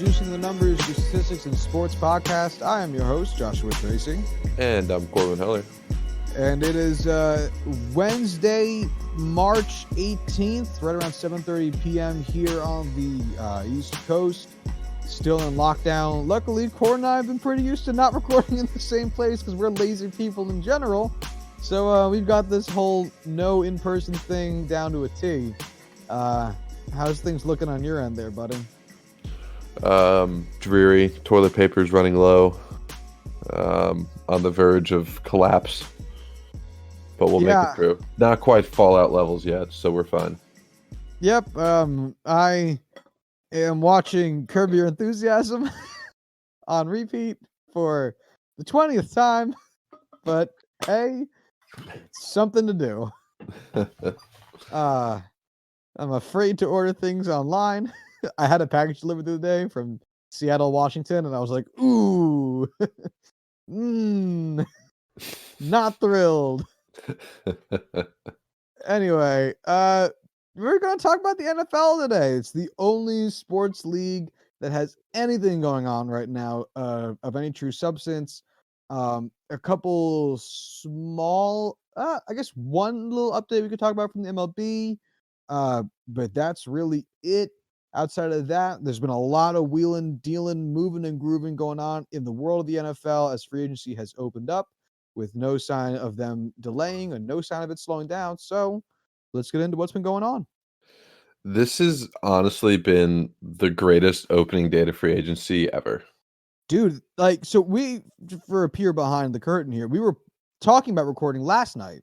Juicing the Numbers, your Statistics and Sports podcast. I am your host, Joshua Tracy. And I'm Corwin Heller. And it is Wednesday, March 18th, right around 7:30 p.m. here on the East Coast. Still in lockdown. Luckily, Corwin and I have been pretty used to not recording in the same place because we're lazy people in general. So we've got this whole no in-person thing down to a T. How's things looking on your end there, buddy? Dreary. Toilet paper's running low. On the verge of collapse. But we'll make it through. Not quite Fallout levels yet, so we're fine. Yep. I am watching Curb Your Enthusiasm on repeat for the 20th time. But hey, it's something to do. I'm afraid to order things online. I had a package delivered the other day from Seattle, Washington, and I was like, ooh, not thrilled. Anyway, we're going to talk about the NFL today. It's the only sports league that has anything going on right now of any true substance. A couple small, I guess one little update we could talk about from the MLB, but that's really it. Outside of that, there's been a lot of wheeling, dealing, moving, and grooving going on in the world of the NFL as free agency has opened up with no sign of them delaying and no sign of it slowing down. So let's get into what's been going on. This has honestly been the greatest opening day to free agency ever. Dude, like, so we, for a peer behind the curtain here, we were talking about recording last night,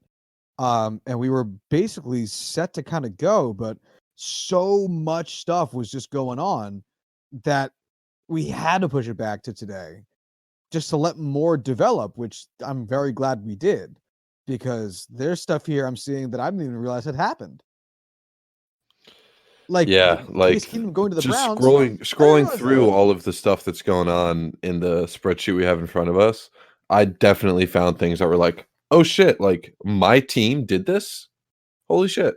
and we were basically set to kind of go, but so much stuff was just going on that we had to push it back to today just to let more develop, which I'm very glad we did, because there's stuff here I'm seeing that I didn't even realize had happened. Like, yeah, like going to the just Browns, scrolling through all of the stuff that's going on in the spreadsheet we have in front of us, I definitely found things that were like, oh shit, like my team did this? Holy shit.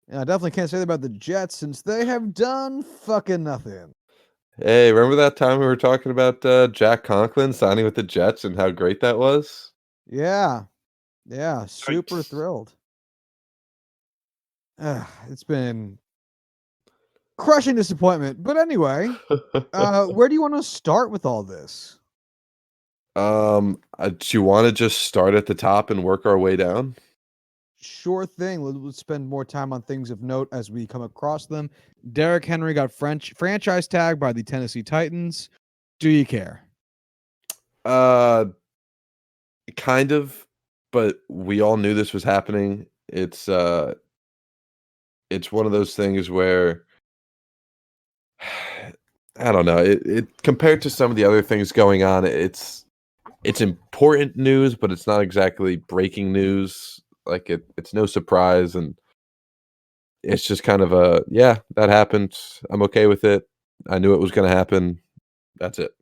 Yeah, I definitely can't say that about the Jets since they have done fucking nothing. Hey, remember that time we were talking about Jack Conklin signing with the Jets and how great that was? Yeah, super Yikes. thrilled. It's been crushing disappointment. But anyway, where do you want to start with all this? Do you want to just start at the top and work our way down? Sure thing. Let's spend more time on things of note as we come across them. Derrick Henry got franchise tagged by the Tennessee Titans. Do you care? Kind of, but we all knew this was happening. It's one of those things where I don't know. It compared to some of the other things going on, it's important news, but it's not exactly breaking news. Like it's no surprise, and it's just kind of that happened. I'm okay with it. I knew it was going to happen. That's it.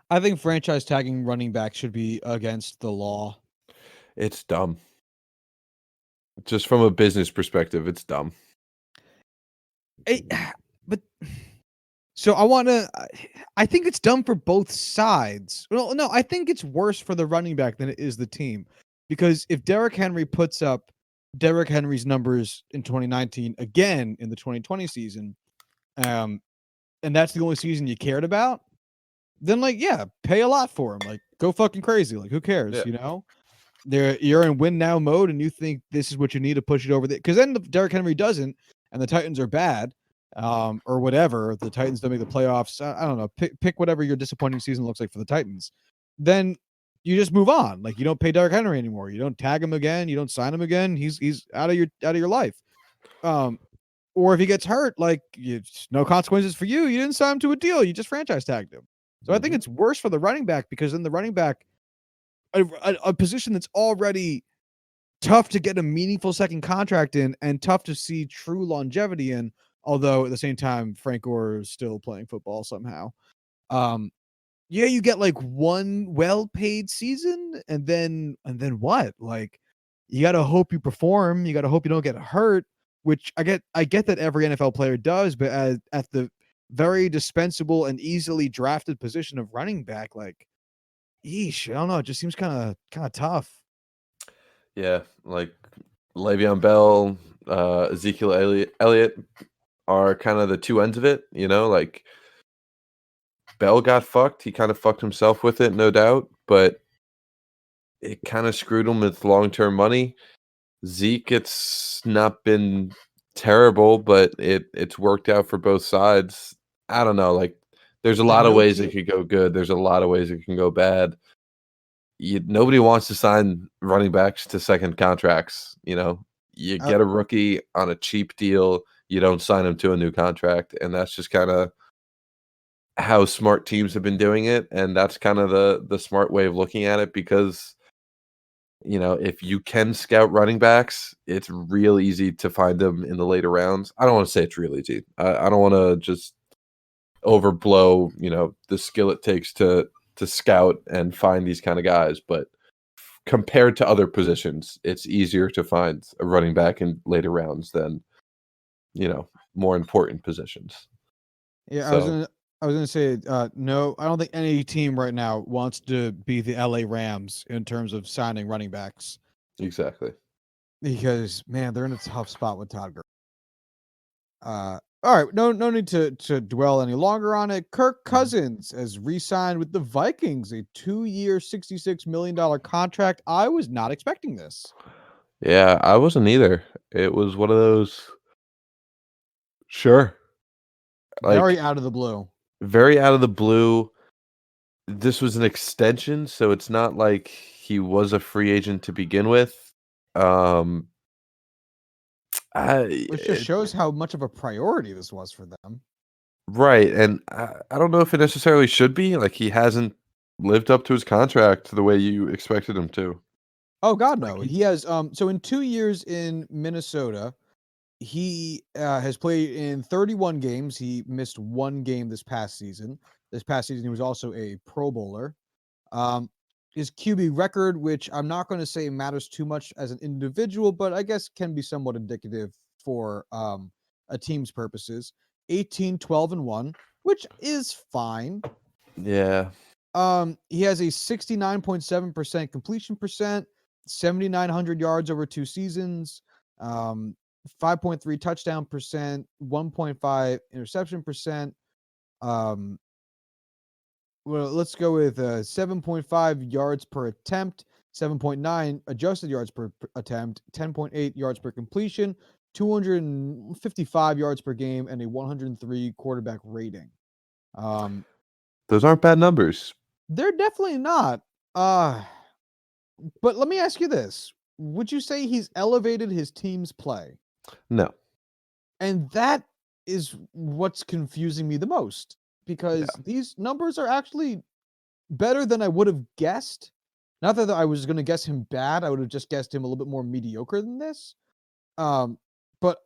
I think franchise tagging running back should be against the law. It's dumb. Just from a business perspective, it's dumb. So I think it's dumb for both sides. Well, no, I think it's worse for the running back than it is the team. Because if Derrick Henry puts up Derrick Henry's numbers in 2019 again in the 2020 season, and that's the only season you cared about, then pay a lot for him. Like, go fucking crazy. Like, who cares? Yeah. You know? You're in win now mode and you think this is what you need to push it over there. Because then if Derrick Henry doesn't and the Titans are bad, or whatever, the Titans don't make the playoffs, I don't know, pick whatever your disappointing season looks like for the Titans, then you just move on. Like, you don't pay Derrick Henry anymore. You don't tag him again. You don't sign him again. He's out of your life. Or if he gets hurt, like, no consequences for you. You didn't sign him to a deal. You just franchise tagged him. So I think it's worse for the running back because then the running back, a position that's already tough to get a meaningful second contract in and tough to see true longevity in, although at the same time, Frank Gore is still playing football somehow. You get like one well-paid season and then what? Like, you got to hope you perform. You got to hope you don't get hurt, which I get that every NFL player does, but at the very dispensable and easily drafted position of running back. Like, yeesh, I don't know. It just seems kind of tough. Yeah, like Le'Veon Bell, Ezekiel Elliott are kind of the two ends of it. Like Bell got fucked. He kind of fucked himself with it, no doubt, but it kind of screwed him with long-term money. Zeke, it's not been terrible, but it's worked out for both sides. I don't know. Like, there's a lot of No ways team. it could go good. There's a lot of ways it can go bad. Nobody wants to sign running backs to second contracts. You Uh, get a rookie on a cheap deal. You don't sign him to a new contract, and that's just kind of how smart teams have been doing it. And that's kind of the smart way of looking at it because if you can scout running backs, it's real easy to find them in the later rounds. I don't want to say it's real easy. I don't want to just overblow, the skill it takes to scout and find these kind of guys. But compared to other positions, it's easier to find a running back in later rounds than, more important positions. Yeah, So I was gonna say, no, I don't think any team right now wants to be the LA Rams in terms of signing running backs exactly. because man, they're in a tough spot with Todd Gurley. All right, no need to dwell any longer on it. Kirk Mhm. Cousins has re-signed with the Vikings, a 2-year, $66 million contract. I was not expecting this. Yeah, I wasn't either. It was one of those, sure, Very like out of the blue. very out of the blue. This was an extension, so it's not like he was a free agent to begin with. Um, Which just shows how much of a priority this was for them. right, and I don't know if it necessarily should be. Like, he hasn't lived up to his contract the way you expected him to. Oh God, Like no. He has so in 2 years in Minnesota, he has played in 31 games. He missed 1 game this past season. This past season, he was also a Pro Bowler. Um, his QB record, which I'm not going to say matters too much as an individual, but I guess can be somewhat indicative for a team's purposes. 18, 12, and 1, which is fine. yeah, He has a 69.7% completion percent, 7,900 yards over 2 seasons, um, 5.3 touchdown percent, 1.5 interception percent. Um, well, let's go with 7.5 yards per attempt, 7.9 adjusted yards per attempt, 10.8 yards per completion, 255 yards per game, and a 103 quarterback rating. Um, those aren't bad numbers. they're definitely not. Uh, but let me ask you this. Would you say he's elevated his team's play? No, And that is what's confusing me the most because yeah, these numbers are actually better than I would have guessed. Not that I was gonna guess him bad, I would have just guessed him a little bit more mediocre than this. Um, but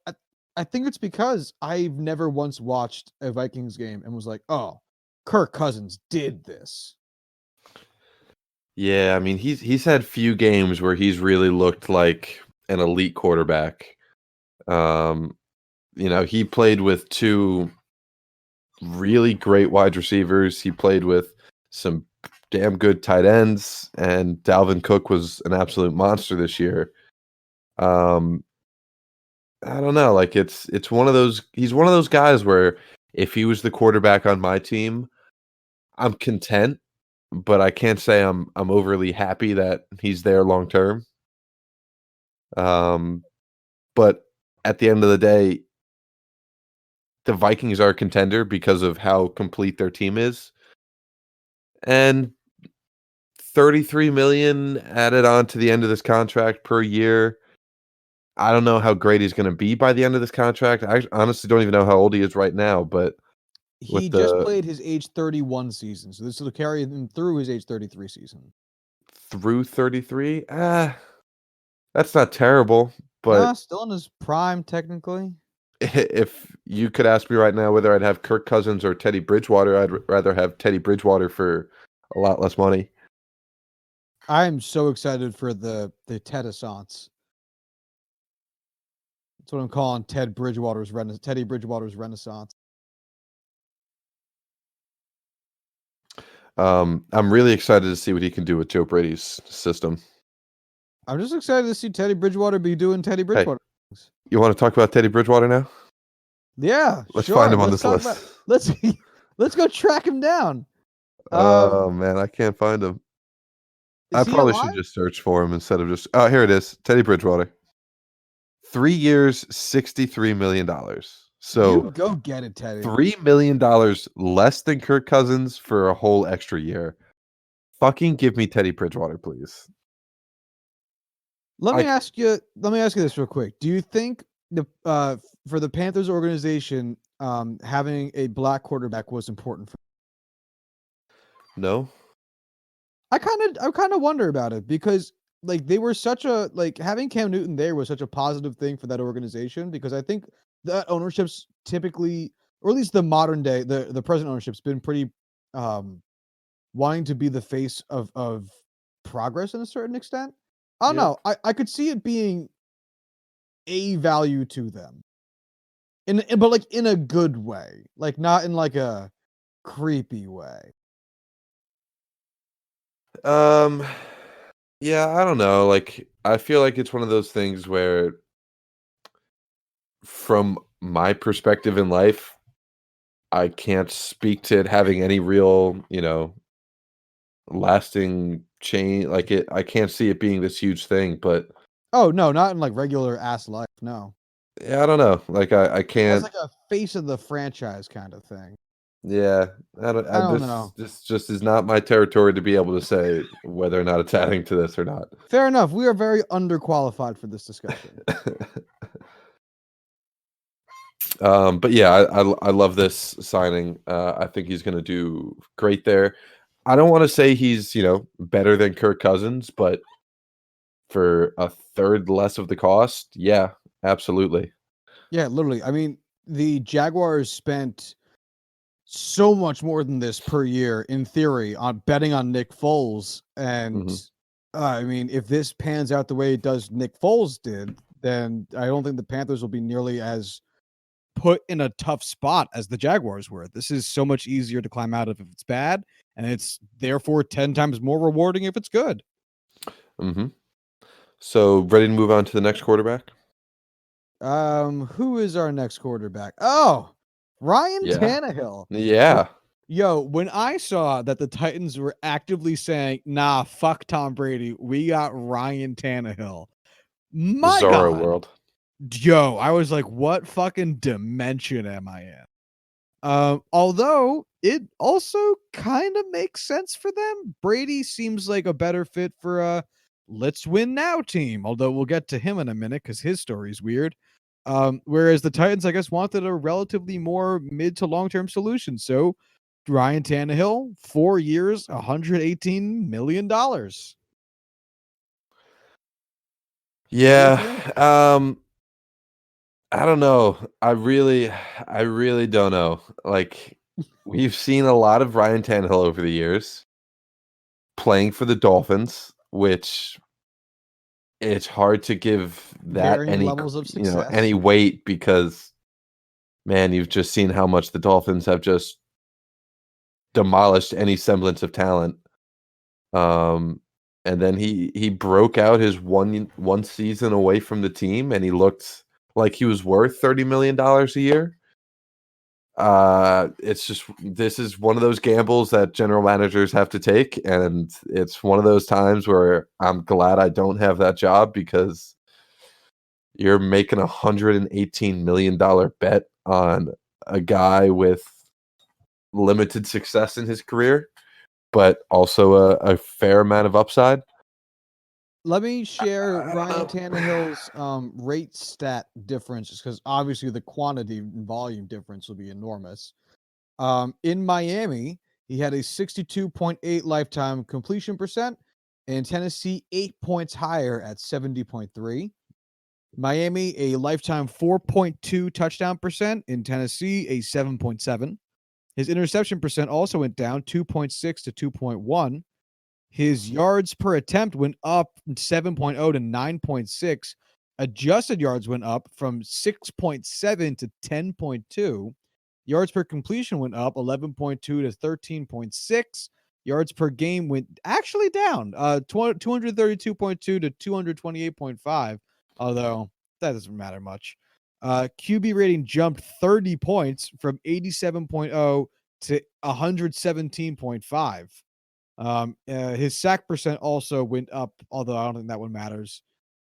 I think it's because I've never once watched a Vikings game and was like, "Oh, Kirk Cousins did this." yeah. I mean, he's had few games where he's really looked like an elite quarterback. Um, he played with two really great wide receivers. He played with some damn good tight ends, and Dalvin Cook was an absolute monster this year. Um, I don't know, like it's one of those. He's one of those guys where if he was the quarterback on my team, I'm content, but I can't say I'm overly happy that he's there long term. Um, but at the end of the day, the Vikings are a contender because of how complete their team is, and 33 million added on to the end of this contract per year. I don't know how great he's going to be by the end of this contract. I honestly don't even know how old he is right now, but He with just the played his age 31 season, so this will carry him through his age 33 season. through 33, that's not terrible, Nah, but still in his prime technically. if you could ask me right now whether I'd have Kirk Cousins or Teddy Bridgewater, I'd rather have Teddy Bridgewater for a lot less money. I'm so excited for the Tedissance. That's what I'm calling Teddy Bridgewater's Renaissance. I'm really excited to see what he can do with Joe Brady's system. I'm just excited to see Teddy Bridgewater be doing Teddy Hey, Bridgewater things. you want to talk about Teddy Bridgewater now? Yeah, Let's find sure. him on Let's this talk list. about let's let's go track him down. Oh man, I can't find him. I Is he probably should alive? just search for him instead of just. Oh, here it is. Teddy Bridgewater. 3 years, $63 million. You So go get it, Teddy. $3 million less than Kirk Cousins for a whole extra year. Fucking give me Teddy Bridgewater, please. Let me Like, ask you this real quick. Do you think the for the Panthers organization having a black quarterback was important for no. I kind of wonder about it because like they were such a like having Cam Newton there was such a positive thing for that organization because I think the ownership's typically or at least the modern day the present ownership's been pretty um wanting to be the face of progress in a certain extent. I don't Yep. know. I could see it being a value to them. But like in a good way. Like not in like a creepy way. Um, yeah, I don't know. Like, I feel like it's one of those things where, from my perspective in life, I can't speak to it having any real, lasting change. Like I can't see it being this huge thing. But Oh no, not in like regular ass life. No. yeah, I don't know. Like I As can't. like a face of the franchise kind of thing. Yeah, I don't. I don't This know. this just is not my territory to be able to say whether or not it's adding to this or not. Fair enough. We are very underqualified for this discussion. But yeah, I love this signing. I think he's going to do great there. I don't want to say he's better than Kirk Cousins, but for a third less of the cost, yeah, absolutely. Yeah, literally. I mean, the Jaguars spent so much more than this per year in theory on betting on Nick Foles and hmm I mean, if this pans out the way it does Nick Foles did, then I don't think the Panthers will be nearly as put in a tough spot as the Jaguars were. This is so much easier to climb out of if it's bad, and it's therefore 10 times more rewarding if it's good. hmm So ready to move on to the next quarterback? Who is our next quarterback? Oh, Ryan Yeah, Tannehill. yeah. Yo, when I saw that the Titans were actively saying, "Nah, fuck Tom Brady, we got Ryan Tannehill." My Bizarro God, world. yo, I was like, "What fucking dimension am I in?" Although it also kind of makes sense for them. Brady seems like a better fit for a let's win now team, although we'll get to him in a minute because his story's weird. Whereas the Titans, I guess, wanted a relatively more mid to long term solution. So Ryan Tannehill, 4 years, $118 million. What do you Yeah. think? I don't know. I really don't know. Like, we've seen a lot of Ryan Tannehill over the years playing for the Dolphins, which it's hard to give that Varying any levels of any success. weight because, man, you've just seen how much the Dolphins have just demolished any semblance of talent. Um, and then he broke out his one season away from the team, and he looked like he was worth $30 million a year. It's just this is one of those gambles that general managers have to take, and it's one of those times where I'm glad I don't have that job because you're making $118 million bet on a guy with limited success in his career, but also a fair amount of upside. Let me share I don't Ryan know. Tannehill's rate stat differences because obviously the quantity and volume difference will be enormous. In Miami, he had a 62.8 lifetime completion percent. In Tennessee, 8 points higher at 70.3. Miami, a lifetime 4.2 touchdown percent. In Tennessee, a 7.7. His interception percent also went down 2.6 to 2.1. His yards per attempt went up from 7.0 to 9.6. Adjusted yards went up from 6.7 to 10.2. Yards per completion went up 11.2 to 13.6. Yards per game went actually down, 232.2 to 228.5, although that doesn't matter much. QB rating jumped 30 points from 87.0 to 117.5. His sack percent also went up, although I don't think that one matters.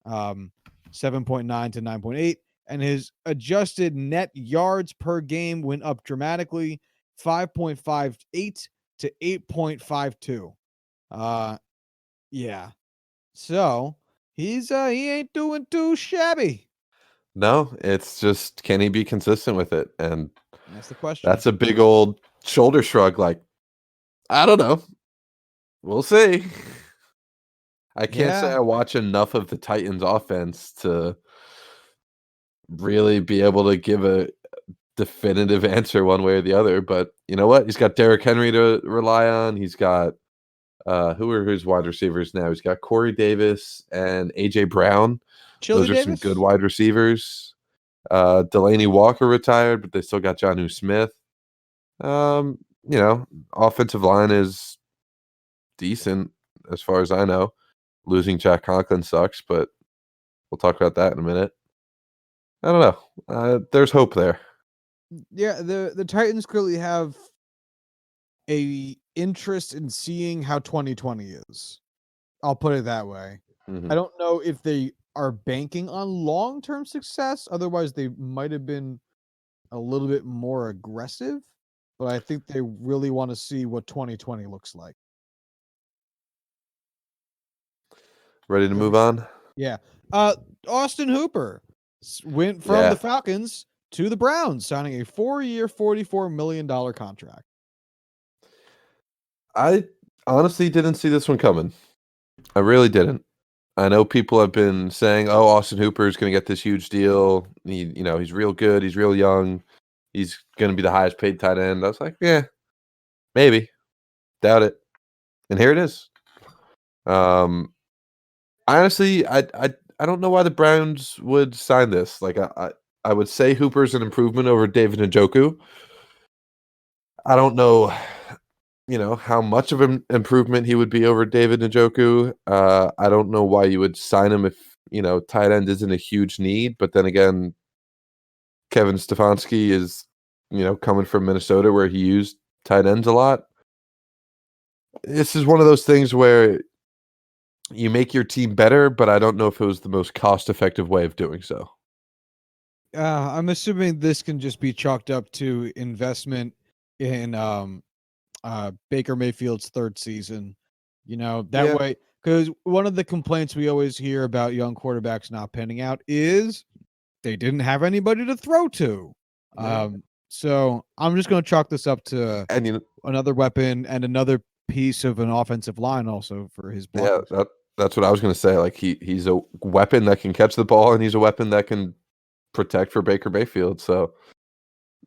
7.9 to 9.8. And his adjusted net yards per game went up dramatically, 5.58 to 8.52. Yeah. So he ain't doing too shabby. No, it's just, can he be consistent with it? And That's the question. that's a big old shoulder shrug. Like, I don't know. We'll see. I can't say Yeah. I watch enough of the Titans offense to really be able to give a definitive answer one way or the other. But you know what? He's got Derrick Henry to rely on. He's got who are his wide receivers now? He's got Corey Davis and AJ Brown. Chili Those are some Davis? good wide receivers. Delaney Walker retired, but they still got Jonnu Smith. You know, offensive line is decent as far as I know. Losing Jack Conklin sucks, but we'll talk about that in a minute. I don't know. There's hope there. Yeah, the Titans clearly have a interest in seeing how 2020 is. I'll put it that way. Mhm. I don't know if they are banking on long-term success. Otherwise, they might have been a little bit more aggressive. But I think they really want to see what 2020 looks like. Ready to That move makes on? Yeah. Austin Hooper went from Yeah. the Falcons to the Browns, signing a 4-year, $44 million contract. I honestly didn't see this one coming. I really didn't. I know people have been saying, "Oh, Austin Hooper is going to get this huge deal. He's real good. He's real young. He's going to be the highest paid tight end." I was like, "Yeah, maybe. Doubt it." And here it is. Honestly, I don't know why the Browns would sign this. Like, I would say Hooper's an improvement over David Njoku. I don't know, how much of an improvement he would be over David Njoku. I don't know why you would sign him if, tight end isn't a huge need. But then again, Kevin Stefanski is, coming from Minnesota where he used tight ends a lot. This is one of those things where you make your team better, but I don't know if it was the most cost-effective way of doing so. I'm assuming this can just be chalked up to investment in Baker Mayfield's third season. That Yeah. way, because one of the complaints we always hear about young quarterbacks not panning out is they didn't have anybody to throw to. Yeah. So I'm just going to chalk this up to And another weapon and another piece of an offensive line also for his yeah, blocking. that's what I was gonna say. Like he's a weapon that can catch the ball, and he's a weapon that can protect for Baker Mayfield. So,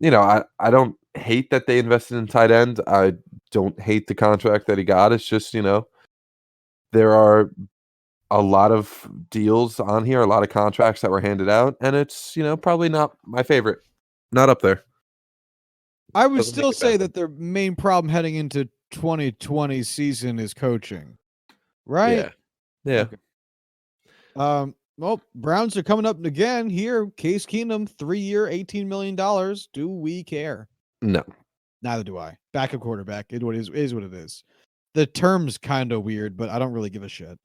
I don't hate that they invested in tight end. I don't hate the contract that he got. It's just, there are a lot of deals on here, a lot of contracts that were handed out, and it's, probably not my favorite. Not up there. I would Doesn't make still it say bad. that their main problem heading into 2020 season is coaching, right? Yeah. Yeah. Okay. Well, Browns are coming up again here. Case Keenum, 3-year, $18 million. Do we care? No. Neither do I. Backup quarterback. Is what it is. The term's kind of weird, but I don't really give a shit.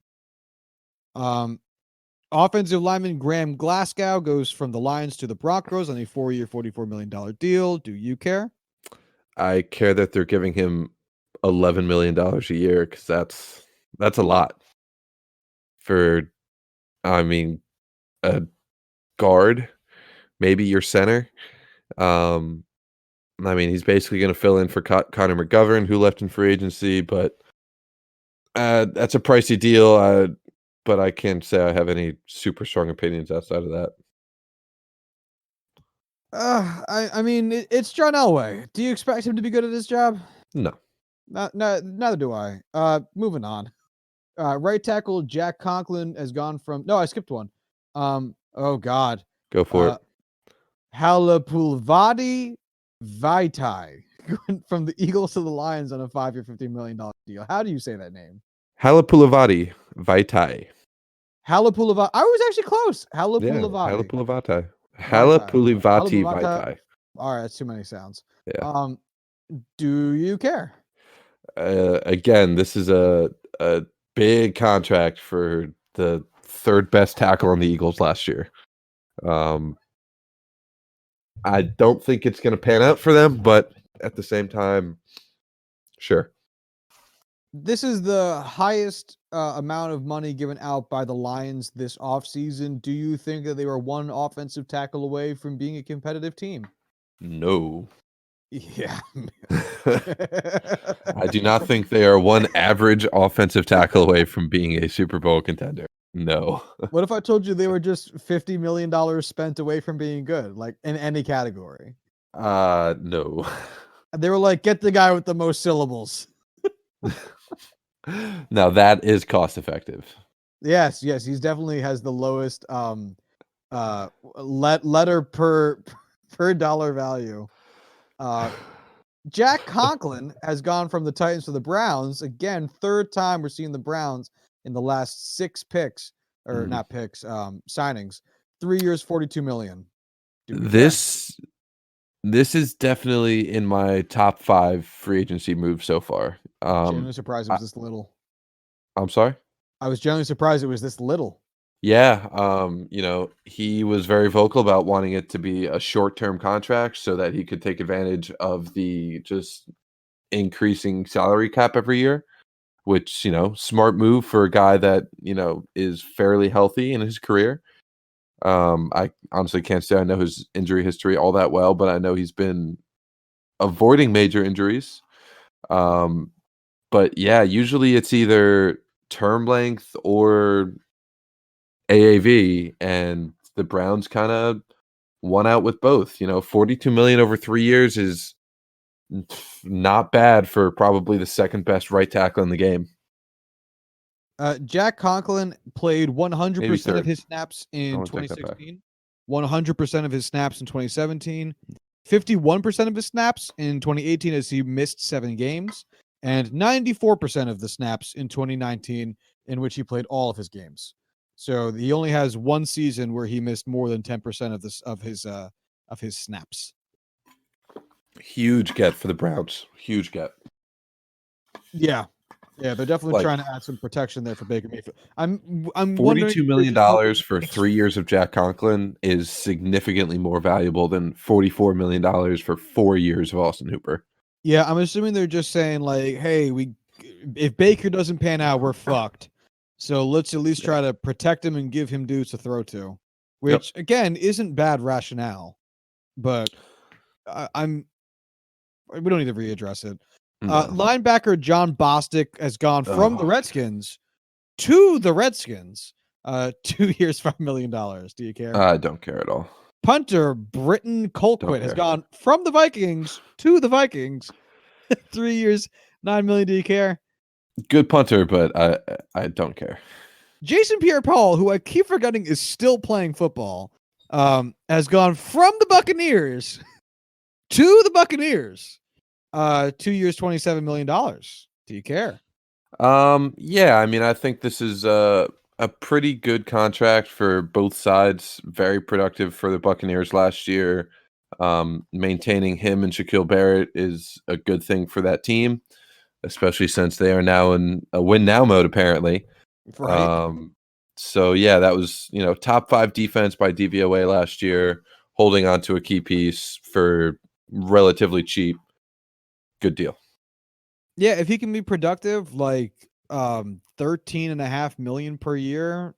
Offensive lineman Graham Glasgow goes from the Lions to the Broncos on a 4-year, $44 million deal. Do you care? I care that they're giving him $11 million a year because that's a lot for, I mean, a guard, maybe your center. I mean, he's basically going to fill in for Connor McGovern, who left in free agency, but that's a pricey deal. But I can't say I have any super strong opinions outside of that. I mean, it's John Elway. Do you expect him to be good at his job? No, Neither do I. Moving on. Right tackle Jack Conklin has gone from. No, I skipped one. Oh God. go for Uh, it. Halapulvadi Vaitai went from the Eagles to the Lions on a 5-year, $15 million deal. How do you say that name? Halapulavati Vaitai. Halapulavati. I was actually close. Yeah, Halapulavati. Halapulavati. Vaitai. Halapulivati Halapulivati. Vaitai. All right, that's too many sounds. Yeah. Do you care? Again, this is a big contract for the third best tackle on the Eagles last year. I don't think it's going to pan out for them, but at the same time, sure. This is the highest amount of money given out by the Lions this offseason. Do you think that they were one offensive tackle away from being a competitive team? No. Yeah. I do not think they are one average offensive tackle away from being a Super Bowl contender. No. What if I told you they were just $50 million spent away from being good, like in any category? No. They were like, get the guy with the most syllables. Now that is cost effective. Yes, he's definitely has the lowest letter per dollar value. Jack Conklin has gone from the Titans to the Browns. Again, third time we're seeing the Browns in the last 6 picks, or not picks, signings. 3 years, $42 million. This is definitely in my top 5 free agency moves so far. Genuinely surprised it was this little. I'm sorry? I was genuinely surprised it was this little. Yeah, he was very vocal about wanting it to be a short-term contract so that he could take advantage of the just increasing salary cap every year, which, smart move for a guy that, is fairly healthy in his career. I honestly can't say I know his injury history all that well, but I know he's been avoiding major injuries. But yeah, usually it's either term length or AAV, and the Browns kind of won out with both. $42 million over 3 years is not bad for probably the second best right tackle in the game. Jack Conklin played Maybe 100% of third. his snaps in wanna take that back. 2016, 100% of his snaps in 2017, 51% of his snaps in 2018 as he missed 7 games, and 94% of the snaps in 2019 in which he played all of his games. So he only has one season where he missed more than 10% of his snaps. Huge get for the Browns. Huge get. Yeah, they're definitely Like, trying to add some protection there for Baker Mayfield. I'm wondering $42 million for 3 years of Jack Conklin is significantly more valuable than $44 million for 4 years of Austin Hooper. Yeah, I'm assuming they're just saying like, hey, if Baker doesn't pan out, we're fucked. So let's at least try to protect him and give him dudes to throw to, which again isn't bad rationale, but we don't need to readdress it. No. Linebacker John Bostic has gone from the Redskins to the Redskins. 2 years, $5 million. Do you care? I don't care at all. Punter Britton Colquitt has gone from the Vikings to the Vikings. 3 years, $9 million. Do you care? Good punter, but I don't care. Jason Pierre-Paul, who I keep forgetting is still playing football, has gone from the Buccaneers to the Buccaneers. 2 years, $27 million. Do you care? Yeah, I mean, I think this is a pretty good contract for both sides. Very productive for the Buccaneers last year. Maintaining him and Shaquille Barrett is a good thing for that team, especially since they are now in a win now mode, apparently. Right. So yeah, that was, top 5 defense by DVOA last year, holding on to a key piece for relatively cheap. Good deal. Yeah, if he can be productive, like 13.5 million per year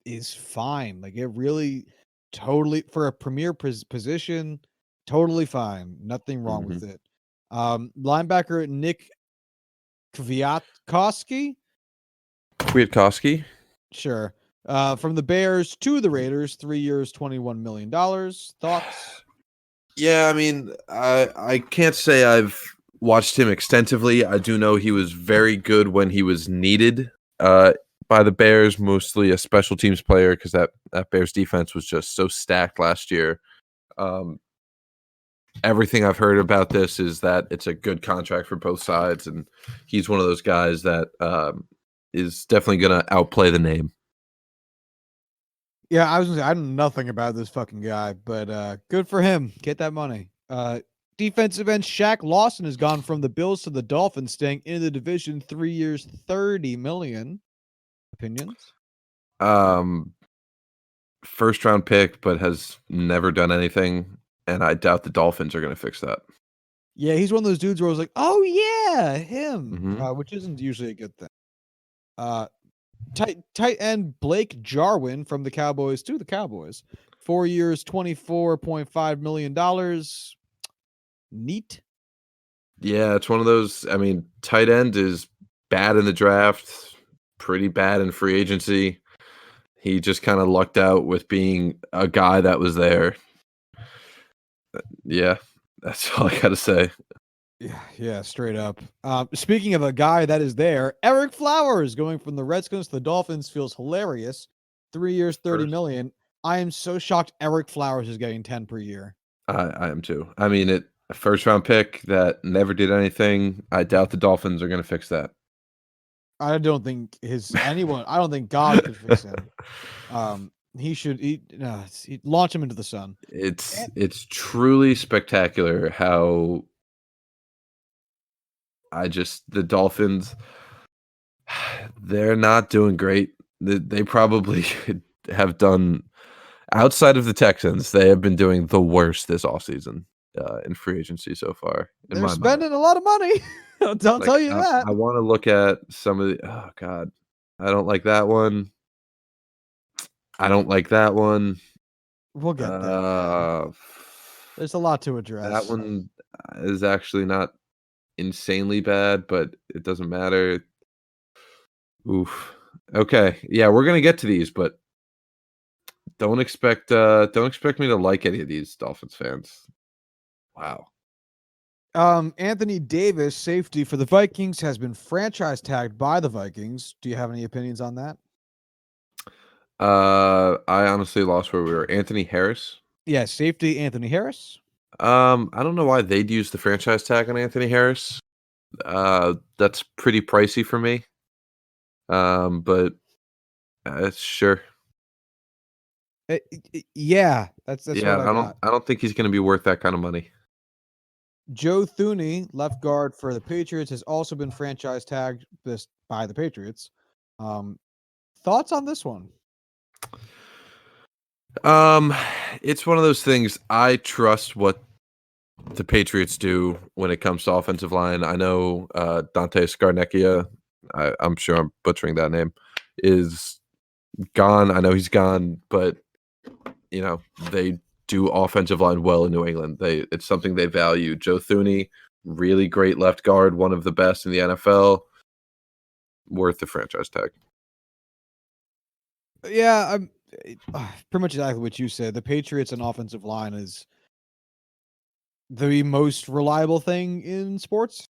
is fine. Like it really totally for a premier position, totally fine. Nothing wrong with it. Linebacker Nick Kwiatkowski. Sure. From the Bears to the Raiders, 3 years, $21 million. Thoughts? Yeah, I mean, I can't say I've watched him extensively. I do know he was very good when he was needed by the Bears, mostly a special teams player because that Bears defense was just so stacked last year. everything I've heard about this is that it's a good contract for both sides, and he's one of those guys that is definitely going to outplay the name. Yeah, I was gonna say I know nothing about this fucking guy, but good for him. Get that money. Defensive end Shaq Lawson has gone from the Bills to the Dolphins, staying in the division 3 years, $30 million. Opinions? First round pick, but has never done anything, and I doubt the Dolphins are going to fix that. Yeah, he's one of those dudes where I was like, "Oh yeah, him," Mhm. which isn't usually a good thing. Uh, tight end Blake Jarwin from the Cowboys to the Cowboys, 4 years, $24.5 million. Neat. Yeah, it's one of those. I mean, tight end is bad in the draft, pretty bad in free agency. He just kind of lucked out with being a guy that was there. Yeah, that's all I got to say. Yeah, straight up. Speaking of a guy that is there, Eric Flowers going from the Redskins to the Dolphins feels hilarious. 3 years, 30 First, million. I am so shocked Eric Flowers is getting 10 per year. I am too. I mean, a first round pick that never did anything. I doubt the Dolphins are going to fix that. I don't think I don't think God could fix him. He launch him into the sun. It's truly spectacular how the Dolphins, they're not doing great. They probably have done, outside of the Texans, they have been doing the worst this offseason in free agency so far, in They're my mind. spending a lot of money. Don't Like, tell you that. I want to look at some of the. Oh God, I don't like that one. I don't like that one. We'll get there, man. Uh, There's a lot to that address. one is actually not insanely bad, but it doesn't matter. Oof. Okay. Yeah, we're gonna get to these, but don't expect me to like any of these Dolphins fans. Wow. Anthony Davis, safety for the Vikings, has been franchise tagged by the Vikings. Do you have any opinions on that? I honestly lost where we were. Anthony Harris. Yeah, safety Anthony Harris. I don't know why they'd use the franchise tag on Anthony Harris. That's pretty pricey for me. But sure. Yeah, that's Yeah, what I got. I don't think he's gonna be worth that kind of money. Joe Thuney, left guard for the Patriots, has also been franchise tagged this by the Patriots. Um, Thoughts on this one? Um, it's one of those things. I trust what the Patriots do when it comes to offensive line. I know Dante Scarnecchia, I'm sure I'm butchering that name, is gone. I know he's gone, but you know, they do offensive line well in New England. It's something they value. Joe Thuney, really great left guard, one of the best in the NFL. Worth the franchise tag. Yeah, I'm pretty much exactly what you said. The Patriots and offensive line is the most reliable thing in sports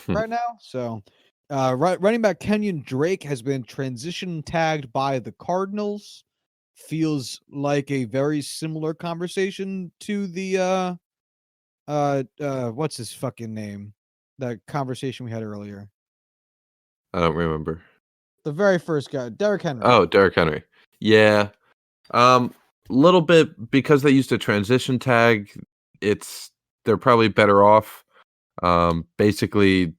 right now. So, running back Kenyon Drake has been transition tagged by the Cardinals. Feels like a very similar conversation to the what's his fucking name? The conversation we had earlier. I don't remember. The very first guy, Derrick Henry. Oh, Derrick Henry. Yeah. Little bit because they used a transition tag, they're probably better off. Basically,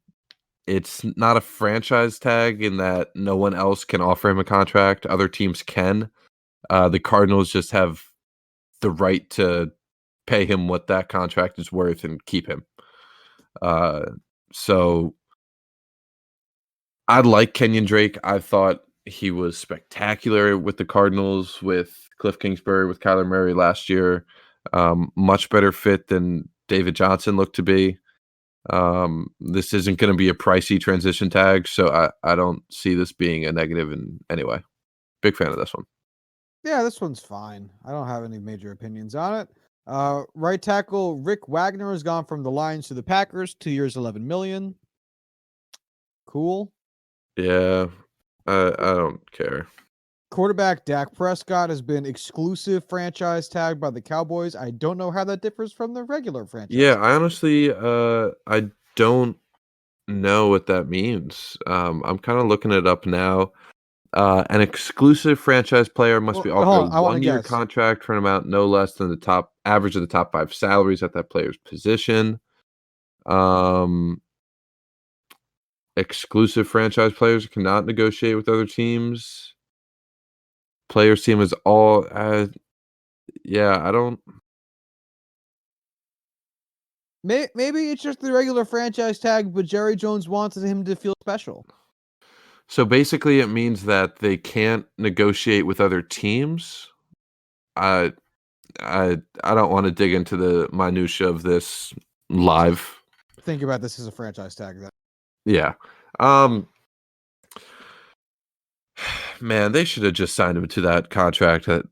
it's not a franchise tag in that no one else can offer him a contract. Other teams can. The Cardinals just have the right to pay him what that contract is worth and keep him. So I like Kenyon Drake. I thought he was spectacular with the Cardinals, with Cliff Kingsbury, with Kyler Murray last year. Much better fit than David Johnson looked to be. This isn't going to be a pricey transition tag, so I don't see this being a negative in any way. Big fan of this one. Yeah, this one's fine. I don't have any major opinions on it. Right tackle Rick Wagner has gone from the Lions to the Packers, 2 years, 11 million. Cool. Yeah, I don't care. Quarterback Dak Prescott has been exclusive franchise tagged by the Cowboys. I don't know how that differs from the regular franchise. Yeah, I honestly, I don't know what that means. I'm kind of looking it up now. An exclusive franchise player must be Hold offered a on, I want to 1-year guess. contract for an amount no less than the top average of the top 5 salaries at that player's position. Um, Exclusive franchise players cannot negotiate with other teams. Players team is all. Yeah, I don't. Maybe it's just the regular franchise tag, but Jerry Jones wanted him to feel special. So basically, it means that they can't negotiate with other teams. I I don't want to dig into the minutia of this live. Think about this as a franchise tag. Then. Yeah. Man, they should have just signed him to that contract that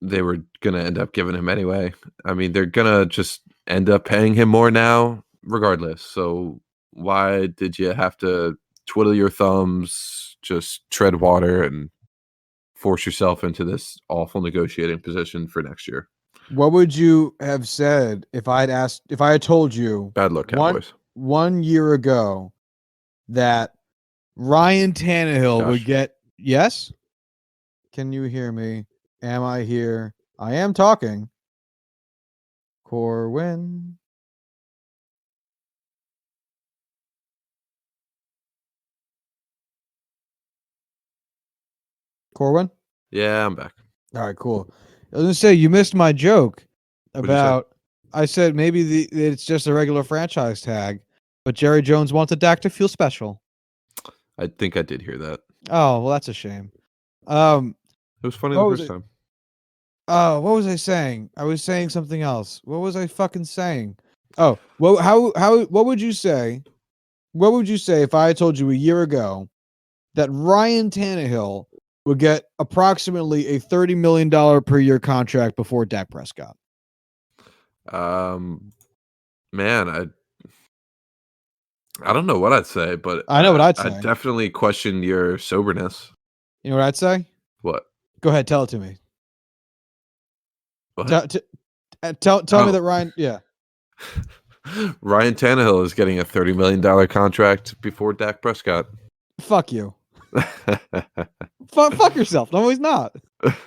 they were gonna end up giving him anyway. I mean, they're gonna just end up paying him more now, regardless. So why did you have to twiddle your thumbs, just tread water, and force yourself into this awful negotiating position for next year? What would you have said if I had told you Bad luck, Cowboys. 1 year ago that Ryan Tannehill would Josh. get yes? Can you hear me? Am I here? I am talking. Corwin. Corwin? Yeah, I'm back. All right, cool. I was gonna say you missed my joke What'd you say? about. I said maybe it's just a regular franchise tag, but Jerry Jones wanted Dak to feel special. I think I did hear that. Oh well, that's a shame. It was funny What the was first it? time. Oh, what was I saying? I was saying something else. What was I fucking saying? Oh, well, what would you say? What would you say if I had told you a year ago that Ryan Tannehill would get approximately a $30 million per year contract before Dak Prescott? Man, I don't know what I'd say, but I know what I'd I say. definitely question your soberness. You know what I'd say? What? Go ahead, tell it to me. What? Tell me that Ryan. Yeah. Ryan Tannehill is getting a $30 million contract before Dak Prescott. Fuck you. Fuck yourself. No, he's not. But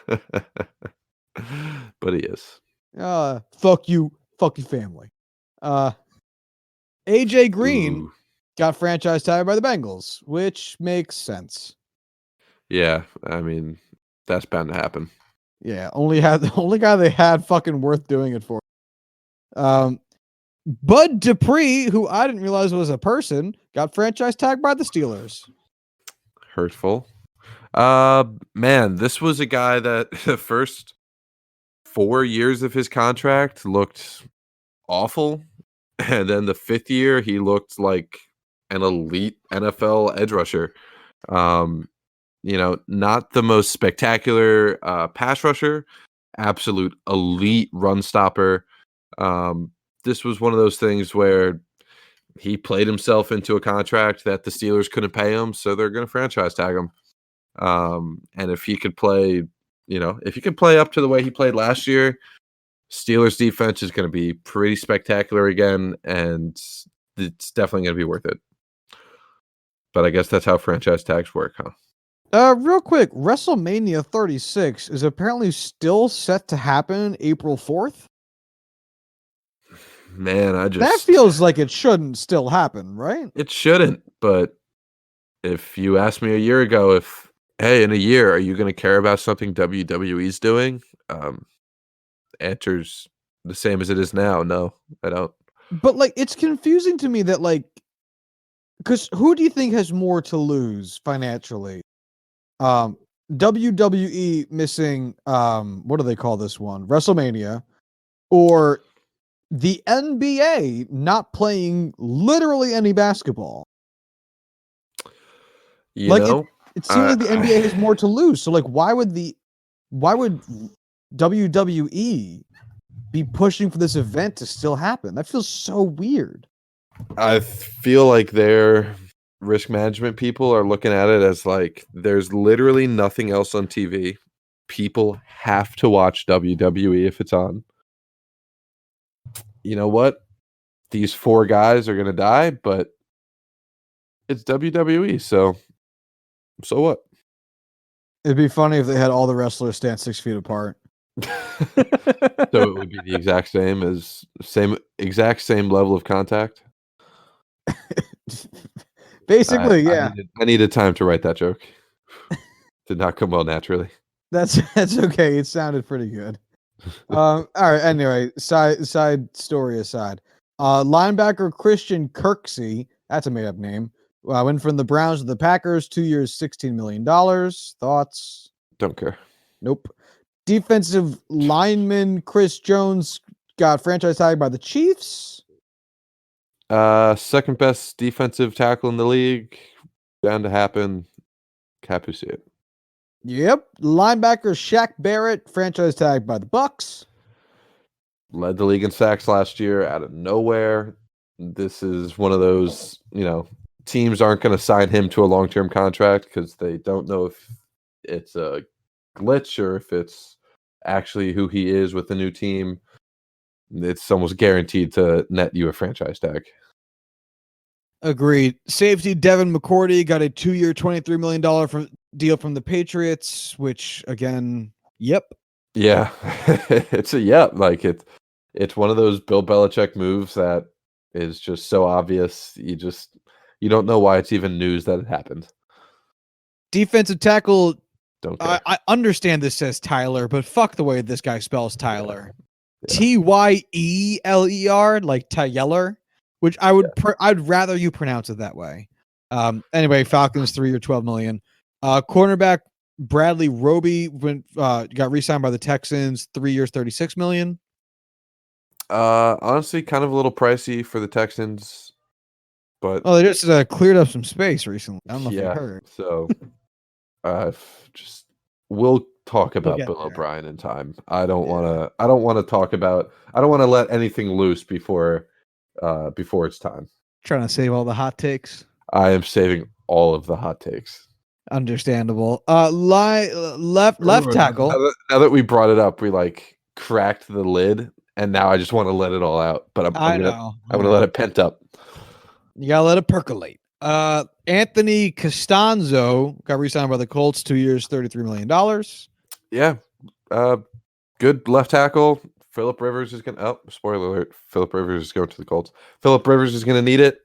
he is. Fuck you. Fuck your family. AJ Green Ooh. got franchise tagged by the Bengals, which makes sense. Yeah, I mean, that's bound to happen. Yeah, the only guy they had fucking worth doing it for. Bud Dupree, who I didn't realize was a person, got franchise tagged by the Steelers. Hurtful. Man, this was a guy that the first 4 years of his contract looked awful, and then the 5th year he looked like an elite NFL edge rusher. Not the most spectacular pass rusher, absolute elite run stopper. This was one of those things where he played himself into a contract that the Steelers couldn't pay him, so they're going to franchise tag him. And if he could play, if he could play up to the way he played last year, Steelers defense is going to be pretty spectacular again, and it's definitely going to be worth it. But I guess that's how franchise tags work, huh? Real quick, WrestleMania 36 is apparently still set to happen April 4th. Man, That feels like it shouldn't still happen, right? It shouldn't, but if you asked me a year ago hey, in a year, are you going to care about something WWE's doing? Answer's the same as it is now. No, I don't. But it's confusing to me that because who do you think has more to lose financially? WWE missing what do they call this one? WrestleMania, or the NBA not playing literally any basketball? It seems like the NBA has more to lose. So why would WWE be pushing for this event to still happen? That feels so weird. I feel like they're risk management people are looking at it as like there's literally nothing else on TV. People have to watch WWE if it's on. You know what? These 4 guys are going to die, but it's WWE, so what? It'd be funny if they had all the wrestlers stand 6 feet apart. So it would be the exact same level of contact. Basically, yeah. I needed time to write that joke. Did not come well naturally. That's okay. It sounded pretty good. All right. Anyway, side story aside, linebacker Christian Kirksey, that's a made up name. Went from the Browns to the Packers, 2 years, $16 million. Thoughts? Don't care. Nope. Defensive lineman Chris Jones got franchise tagged by the Chiefs. Second best defensive tackle in the league. Bound to happen. Happy to see it. Yep. Linebacker Shaq Barrett, franchise tagged by the Bucks. Led the league in sacks last year out of nowhere. This is one of those, teams aren't going to sign him to a long-term contract because they don't know if it's a glitch or if it's actually who he is with the new team. It's almost guaranteed to net you a franchise tag. Agreed. Safety Devin McCourty got a 2-year, $23 million deal from the Patriots, which you yep. Yeah, it's a yep. Like it's one of those Bill Belichick moves that is just so obvious. You don't know why it's even news that it happened. Defensive tackle. Don't care. I understand this says Tyler, but fuck the way this guy spells Tyler. Yeah. Tyeler, like Tyler, which I'd rather you pronounce it that way. Anyway, Falcons 3-year, $12 million. Cornerback Bradley Roby got re-signed by the Texans, 3 years, $36 million. Honestly, kind of a little pricey for the Texans, but they just cleared up some space recently. I don't know if you heard. So we'll talk about Bill O'Brien in time. I don't want to let anything loose before it's time. Trying to save all the hot takes. I am saving all of the hot takes. Understandable. Left tackle. Now that we brought it up, we cracked the lid, and now I just want to let it all out. But I'm gonna let it pent up. You gotta let it percolate. Anthony Costanzo got re-signed by the Colts, 2 years, $33 million. Yeah. Good left tackle. Phillip Rivers is gonna spoiler alert, Phillip Rivers is going to the Colts. Phillip Rivers is gonna need it.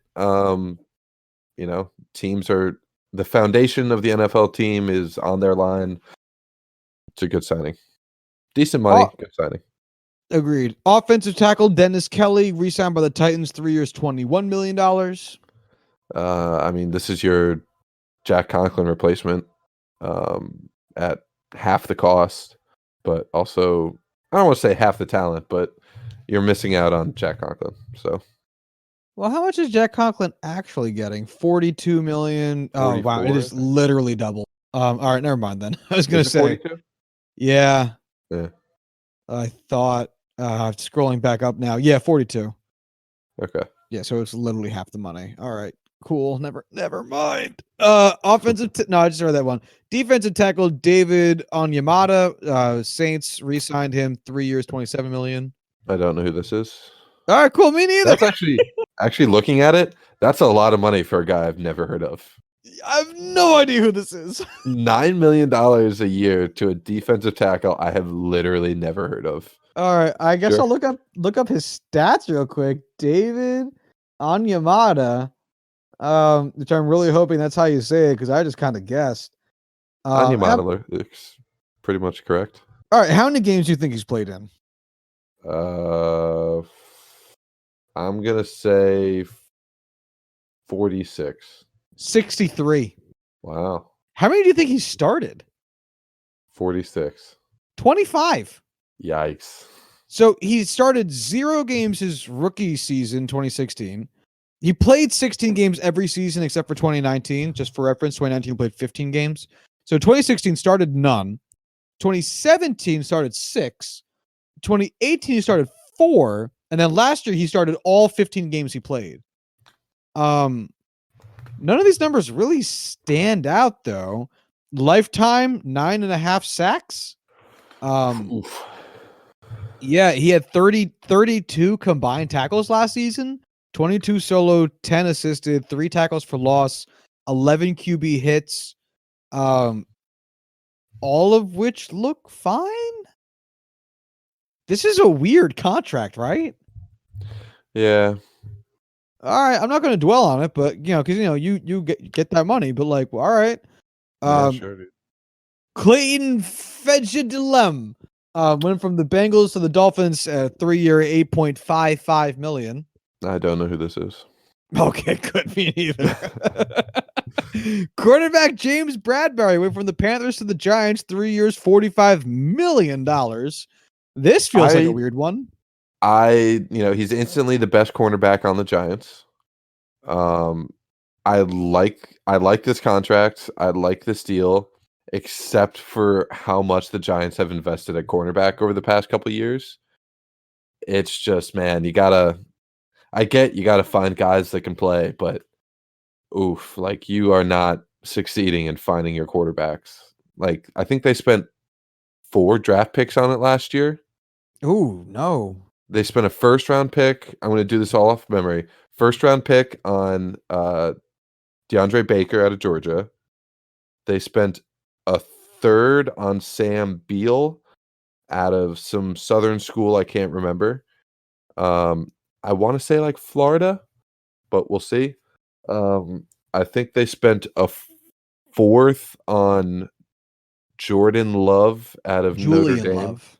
Teams are the foundation of the NFL team is on their line. It's a good signing. Decent money, good signing. Agreed. Offensive tackle Dennis Kelly re-signed by the Titans, 3 years, $21 million. This is your Jack Conklin replacement at half the cost, but also I don't want to say half the talent, but you're missing out on Jack Conklin. So, well, how much is Jack Conklin actually getting? $42 million. Oh wow, it is literally double. All right, never mind then. I was gonna say 42? Yeah. Yeah. I thought scrolling back up now. Yeah, 42. Okay. Yeah, so it's literally half the money. All right. Cool. Never mind. Offensive no, I just read that one. Defensive tackle David Onyemata. Saints re-signed him 3 years, $27 million. I don't know who this is. All right, cool. Me neither. That's actually looking at it, that's a lot of money for a guy I've never heard of. I have no idea who this is. $9 million a year to a defensive tackle I have literally never heard of. All right, I guess I'll look up his stats real quick. David Onyemata. Which I'm really hoping that's how you say it because I just kind of guessed. Onyemata looks pretty much correct. All right, how many games do you think he's played in? I'm gonna say 46. 63. Wow. How many do you think he started? 46. 25. Yikes. So he started 0 games his rookie season, 2016. He played 16 games every season except for 2019. Just for reference, 2019 played 15 games. So 2016 started none. 2017 started 6. 2018 he started 4. And then last year he started all 15 games he played. None of these numbers really stand out though. Lifetime 9.5 sacks. Oof. Yeah, he had 32 combined tackles last season, 22 solo, 10 assisted, 3 tackles for loss, 11 QB hits, all of which look fine. This is a weird contract, right? Yeah. All right, I'm not going to dwell on it, but because you get that money, but like, well, all right. Yeah, sure. Dude. Clayton Fedgelem went from the Bengals to the Dolphins, 3-year, $8.55 million. I don't know who this is. Okay, could be neither. Quarterback James Bradbury went from the Panthers to the Giants, 3 years, $45 million. This feels like a weird one. He's instantly the best cornerback on the Giants. I like this contract. I like this deal, except for how much the Giants have invested at cornerback over the past couple years. It's just, man, you gotta find guys that can play, but oof, like you are not succeeding in finding your quarterbacks. Like I think they spent 4 draft picks on it last year. Ooh, no. They spent a first round pick. I'm going to do this all off memory. First round pick on DeAndre Baker out of Georgia. They spent a third on Sam Beal out of some Southern school. I can't remember. I want to say like Florida, but we'll see. I think they spent a fourth on Jordan Love out of Notre Julian Dame. Love.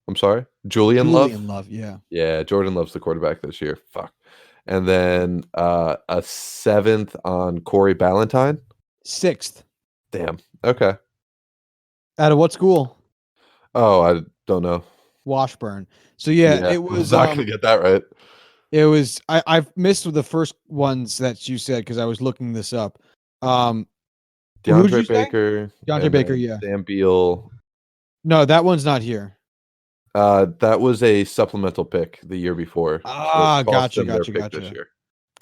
I'm sorry, Julian Love. Julian Love, yeah. Yeah, Jordan Love's the quarterback this year. Fuck. And then a 7th on Corey Ballantyne. 6th. Damn. Okay. Out of what school? Oh, I don't know. Washburn. So yeah, it I was was not gonna get that right. It was I've missed the first ones that you said because I was looking this up. Who did you DeAndre say? Baker. DeAndre Baker, then yeah. Sam Beal. No, that one's not here. That was a supplemental pick the year before. So it cost them their pick this year.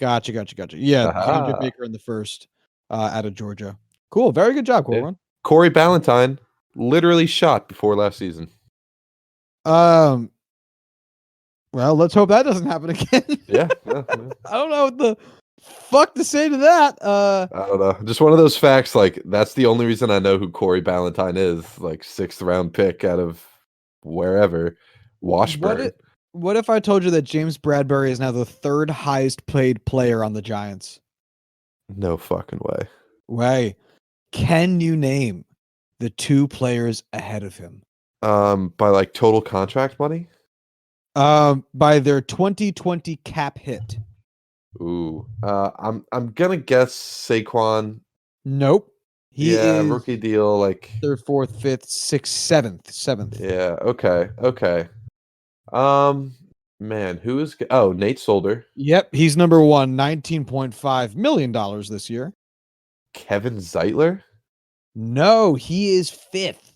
Gotcha. Yeah, DeAndre Baker in the first out of Georgia. Cool. Very good job, Corwin. Yeah. Corey Ballantyne literally shot before last season. Well, let's hope that doesn't happen again. Yeah. I don't know what the fuck to say to that. I don't know. Just one of those facts. Like that's the only reason I know who Corey Ballantyne is. Like 6th round pick out of wherever, Washburn. What if I told you that James Bradbury is now the 3rd highest paid player on the Giants? No fucking way. Way. Can you name the 2 players ahead of him? By like total contract money? By their 2020 cap hit. Ooh. I'm gonna guess Saquon. Nope. He is rookie deal, like 3rd, 4th, 5th, 6th, 7th. Yeah, okay. Man, who is Nate Solder. Yep, he's number 1, $19.5 million this year. Kevin Zeitler? No, he is 5th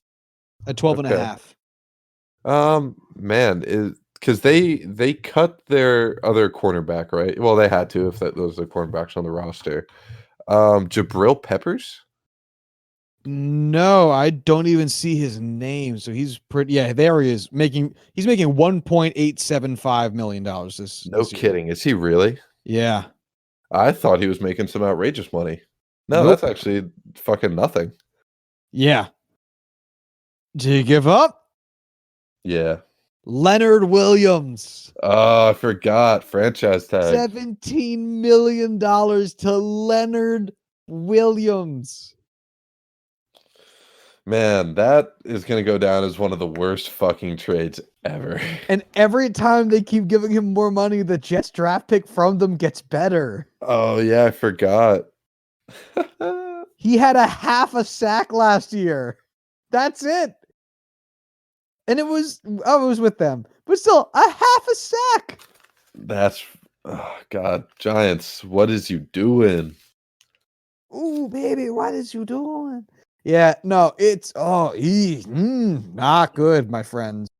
at 12.5. Man, because they cut their other cornerback, right? Well, they had to if those are cornerbacks on the roster. Jabril Peppers? No, I don't even see his name. So he's pretty. Yeah, there he is. He's making $1.875 million this. No kidding. Is he really? Yeah. I thought he was making some outrageous money. No, Nope. That's actually fucking nothing. Yeah. Do you give up? Yeah. Leonard Williams. Oh, I forgot. Franchise tag. $17 million to Leonard Williams. Man, that is going to go down as one of the worst fucking trades ever. And every time they keep giving him more money, the Jets draft pick from them gets better. Oh, yeah, I forgot. He had a half a sack last year. That's it. And it was with them. But still, a half a sack. God, Giants, what is you doing? Ooh, baby, what is you doing? Yeah, no, it's not good, my friends.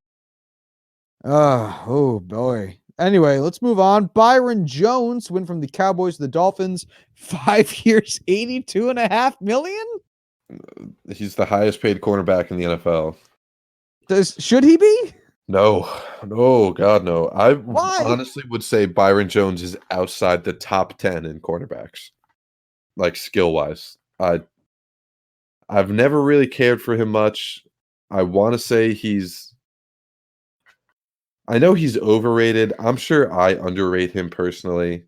Oh boy. Anyway, let's move on. Byron Jones went from the Cowboys to the Dolphins. 5 years, $82.5 million. He's the highest paid cornerback in the NFL. Should he be? No, God, no. I Why? honestly would say Byron Jones is outside the top 10 in cornerbacks, like skill wise. I've never really cared for him much. I want to say I know he's overrated. I'm sure I underrate him personally,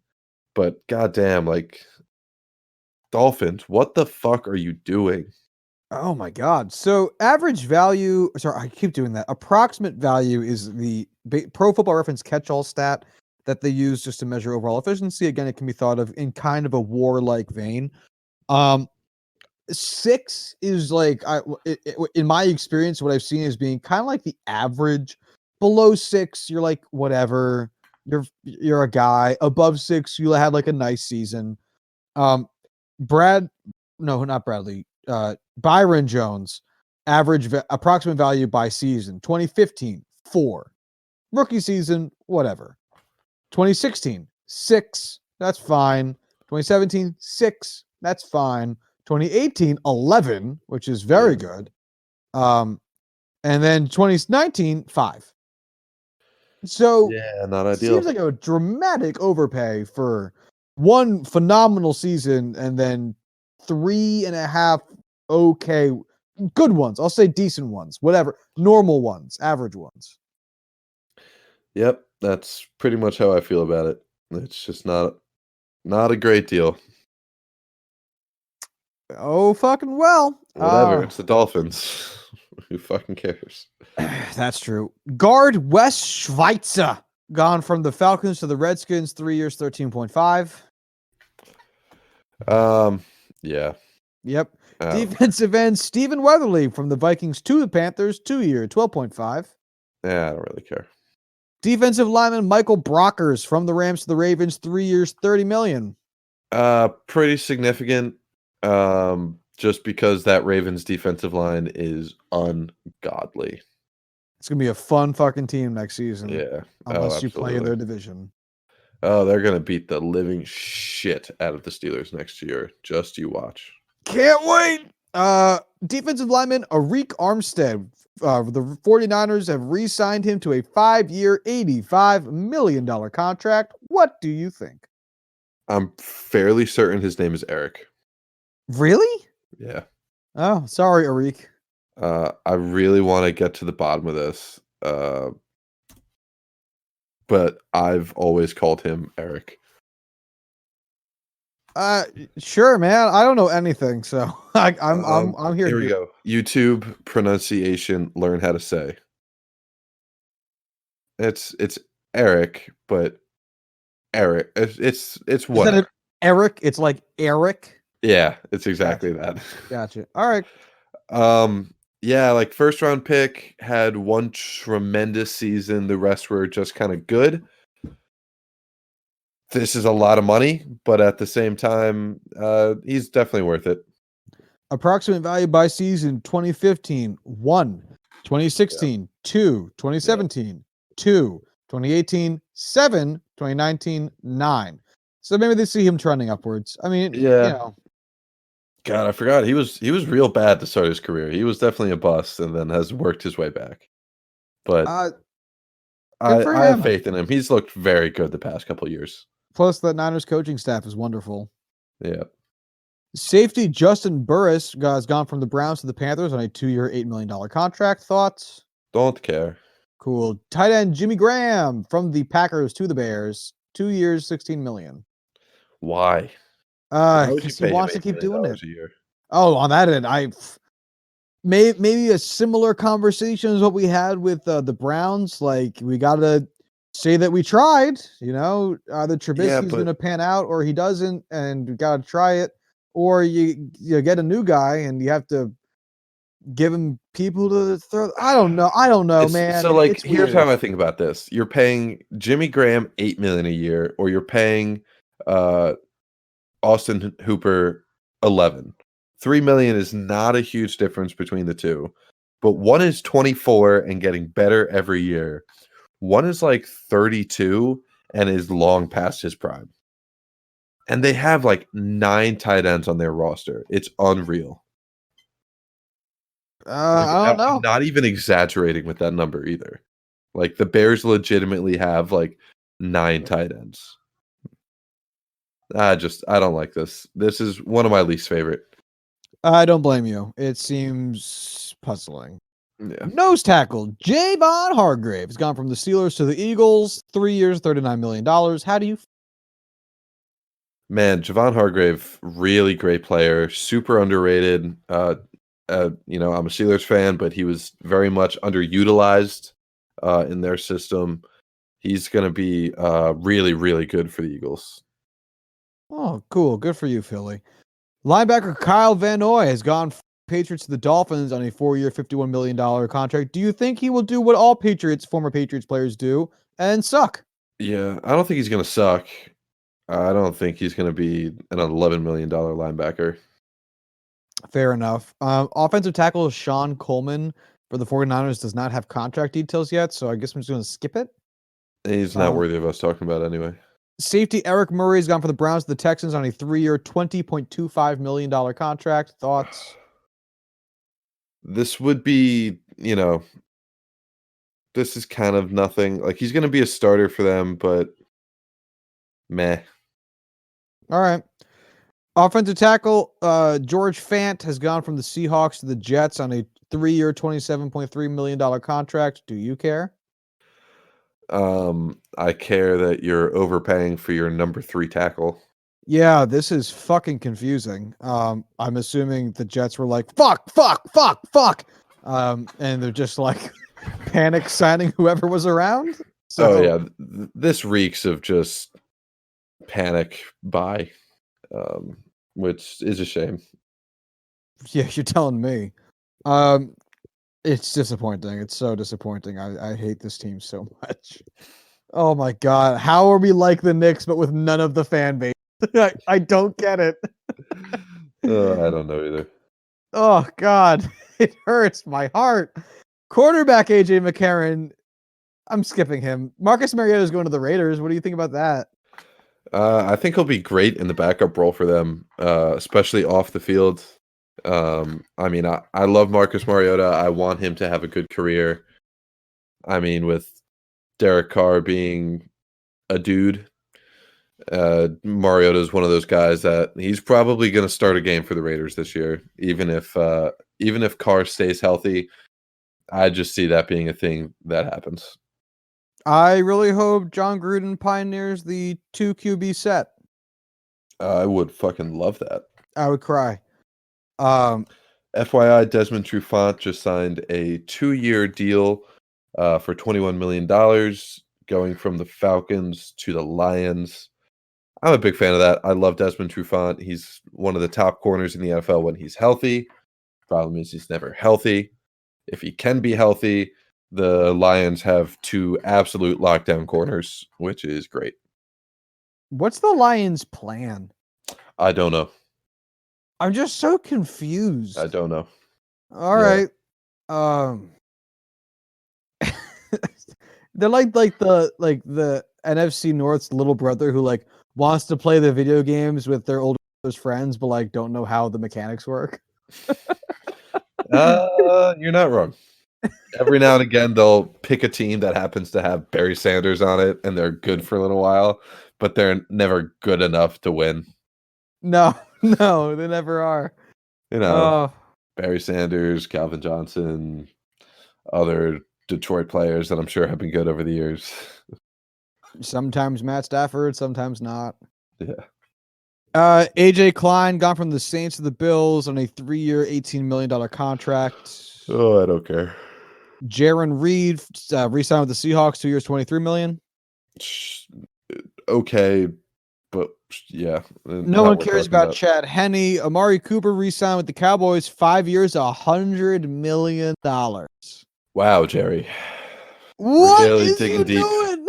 but goddamn, like Dolphins, what the fuck are you doing? Oh my God. So average value, sorry, I keep doing that. Approximate value is the Pro Football Reference catch-all stat that they use just to measure overall efficiency. Again, it can be thought of in kind of a war-like vein. 6 is like, in my experience, what I've seen is being kind of like the average. Below 6, you're like, whatever. You're a guy. Above 6, you had like a nice season. No, not Bradley. Byron Jones, approximate value by season 2015, 4. Rookie season, whatever. 2016, 6. That's fine. 2017, 6. That's fine. 2018, 11, which is very good. And then 2019, 5. So Yeah, not ideal. seems like a dramatic overpay for one phenomenal season and then 3.5 okay, good ones. I'll say decent ones, whatever, normal ones, average ones. Yep, that's pretty much how I feel about it. It's just not a great deal. Oh, fucking well. Whatever, it's the Dolphins. Who fucking cares? That's true. Guard Wes Schweitzer gone from the Falcons to the Redskins, 3 years, 13.5. Yeah. Yep. Defensive end Stephen Weatherly from the Vikings to the Panthers, 2 year, 12.5. Yeah, I don't really care. Defensive lineman Michael Brockers from the Rams to the Ravens, 3 years, $30 million. Pretty significant. Just because that Ravens defensive line is ungodly. It's gonna be a fun fucking team next season. Yeah. Unless you play in their division. Oh, they're gonna beat the living shit out of the Steelers next year. Just you watch. Can't wait. Defensive lineman Arik Armstead. The 49ers have re-signed him to a 5-year, $85 million contract. What do you think? I'm fairly certain his name is Eric. Really? Yeah. Oh, sorry, Arik. I really want to get to the bottom of this. But I've always called him Eric. Sure, man. I don't know anything, so I'm here. Here we go. YouTube pronunciation. Learn how to say. It's Eric, but Eric. It's whatever. Instead of Eric, it's like Eric. Yeah, it's exactly that. Gotcha. All right. Yeah, like first round pick, had one tremendous season. The rest were just kind of good. This is a lot of money, but at the same time, he's definitely worth it. Approximate value by season 2015, 1. 2016, 2. 2017, 2. 2018, 7. 2019, 9. So maybe they see him trending upwards. I mean, Yeah. you know. God, I forgot he was real bad to start his career. He was definitely a bust and then has worked his way back. But I have faith in him. He's looked very good the past couple of years. Plus, the Niners coaching staff is wonderful. Yeah. Safety Justin Burris has gone from the Browns to the Panthers on a 2-year, $8 million contract. Thoughts? Don't care. Cool. Tight end Jimmy Graham from the Packers to the Bears, 2 years, $16 million. Why? Because he wants to keep doing it. Oh, on that end, maybe a similar conversation is what we had with the Browns. Like, we gotta say that we tried. You know, either Trubisky's gonna pan out or he doesn't, and we gotta try it. Or you get a new guy and you have to give him people to throw. I don't know, man. So, like, here's how I think about this: you're paying Jimmy Graham $8 million a year, or you're paying Austin Hooper 11. $3 million is not a huge difference between the two, but one is 24 and getting better every year. One is like 32 and is long past his prime. And they have like 9 tight ends on their roster. It's unreal. I don't I'm know. not even exaggerating with that number either. Like the Bears legitimately have like 9 tight ends. I don't like this. This is one of my least favorite. I don't blame you. It seems puzzling. Yeah. Nose tackle Javon Hargrave has gone from the Steelers to the Eagles. 3 years, $39 million. How do you? Man, Javon Hargrave, really great player, super underrated. I'm a Steelers fan, but he was very much underutilized in their system. He's going to be really, really good for the Eagles. Oh, cool. Good for you, Philly. Linebacker Kyle Van Noy has gone from Patriots to the Dolphins on a 4-year, $51 million contract. Do you think he will do what all former Patriots players do and suck? Yeah, I don't think he's going to suck. I don't think he's going to be an $11 million linebacker. Fair enough. Offensive tackle Sean Coleman for the 49ers does not have contract details yet, so I guess I'm just going to skip it. He's not worthy of us talking about anyway. Safety Eric Murray has gone from the Browns to the Texans on a 3-year, $20.25 million contract. Thoughts? This would be, this is kind of nothing. Like he's going to be a starter for them, but meh. All right. Offensive tackle George Fant has gone from the Seahawks to the Jets on a 3-year, $27.3 million contract. Do you care? I care that you're overpaying for your number 3 tackle. Yeah, this is fucking confusing. I'm assuming the Jets were like, fuck, fuck, fuck, fuck. And they're just like panic signing whoever was around. So, oh yeah, this reeks of just panic buy, which is a shame. Yeah, you're telling me. It's disappointing. It's so disappointing. I hate this team so much. Oh my god, how are we like the Knicks but with none of the fan base? I don't get it. I don't know either. Oh god, it hurts my heart. Quarterback AJ McCarron, I'm skipping him. Marcus Mariota's going to the Raiders. What do you think about that? I think he'll be great in the backup role for them, especially off the field. I love Marcus Mariota. I want him to have a good career. I mean, with Derek Carr being a dude, Mariota is one of those guys that he's probably going to start a game for the Raiders this year, even if Carr stays healthy. I just see that being a thing that happens. I really hope John Gruden pioneers the 2 QB set. I would fucking love that. I would cry. FYI, Desmond Trufant just signed a 2-year deal for $21 million, going from the Falcons to the Lions. I'm a big fan of that. I love Desmond Trufant. He's one of the top corners in the NFL when he's healthy. Problem is he's never healthy. If he can be healthy, the Lions have 2 absolute lockdown corners, which is great. What's the Lions' plan? I don't know. I'm just so confused. I don't know. All right. They're like the NFC North's little brother who like wants to play the video games with their older friends, but like don't know how the mechanics work. You're not wrong. Every now and again, they'll pick a team that happens to have Barry Sanders on it, and they're good for a little while, but they're never good enough to win. No, they never are. Barry Sanders, Calvin Johnson, other Detroit players that I'm sure have been good over the years. Sometimes Matt Stafford, sometimes not. Yeah. AJ Klein gone from the Saints to the Bills on a 3-year, $18 million contract. Oh, I don't care. Jaron Reed re-signed with the Seahawks, 2 years, $23 million. Okay, but yeah. No one cares about Chad Henne. Amari Cooper re-signed with the Cowboys, 5 years, $100 million. Wow, Jerry. What really is digging you deep. doing?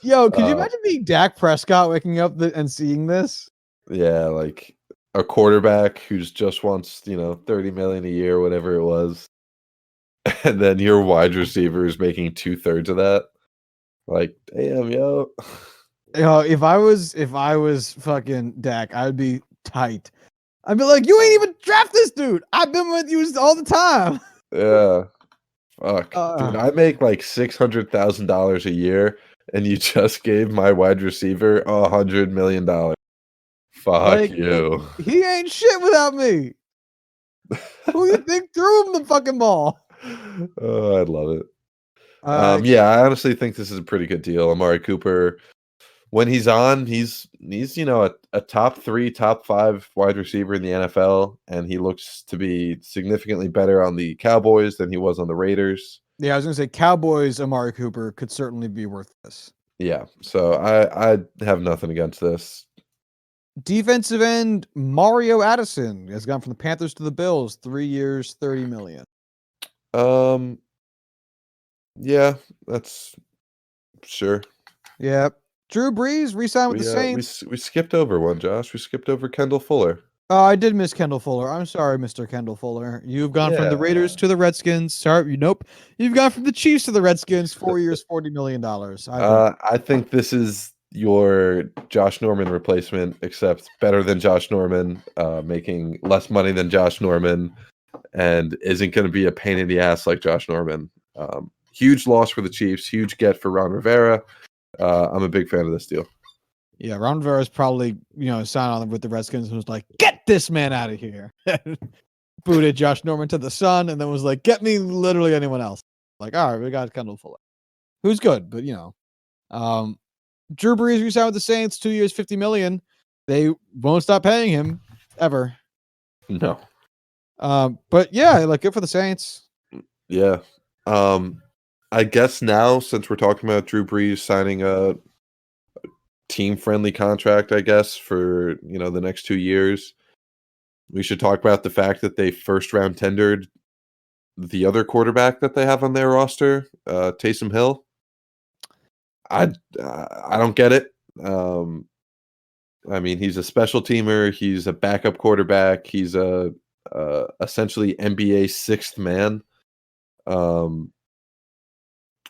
Yo, could you imagine being Dak Prescott waking up and seeing this? Yeah, like a quarterback who just wants, $30 million a year, whatever it was. And then your wide receiver is making 2/3 of that. Like, damn, yo. If I was fucking Dak, I'd be tight. I'd be like, you ain't even draft this dude. I've been with you all the time. Yeah. Fuck. Dude, Uh, I make like $600,000 a year, and you just gave my wide receiver $100 million. Fuck like you. he ain't shit without me. Who you think threw him the fucking ball? Oh, I love it. Uh, Yeah, I honestly think this is a pretty good deal. Amari Cooper, when he's on, he's a top 3, top 5 wide receiver in the NFL, and he looks to be significantly better on the Cowboys than he was on the Raiders. yeah, I was gonna say Cowboys. Amari Cooper could certainly be worth this. Yeah, so I have nothing against this. Defensive end Mario Addison has gone from the Panthers to the Bills. 3 years, $30 million. Um, yeah, that's sure. Yep. Drew Brees re-signed with the Saints. We skipped over one, Josh. We skipped over Kendall Fuller. Oh, I did miss Kendall Fuller. I'm sorry, Mr. Kendall Fuller. You've gone from the Raiders Yeah. to the Redskins. Sorry, nope. You've gone from the Chiefs to the Redskins. 4 years, $40 million. I think this is your Josh Norman replacement, except better than Josh Norman, making less money than Josh Norman, and isn't going to be a pain in the ass like Josh Norman. Huge loss for the Chiefs. Huge get for Ron Rivera. I'm a big fan of this deal. Yeah, Ron Rivera's probably, signed on with the Redskins and was like, get this man out of here. Booted Josh Norman to the sun and then was like, get me literally anyone else. Like, all right, we got Kendall Fuller. Who's good, but Drew Brees re-signed with the Saints, 2 years, $50 million. They won't stop paying him ever. No. But yeah, like good for the Saints. Yeah. I guess now, since we're talking about Drew Brees signing a team-friendly contract, I guess, for, the next 2 years, we should talk about the fact that they first-round tendered the other quarterback that they have on their roster, Taysom Hill. I don't get it. I mean, he's a special teamer. He's a backup quarterback. He's a essentially NBA sixth man,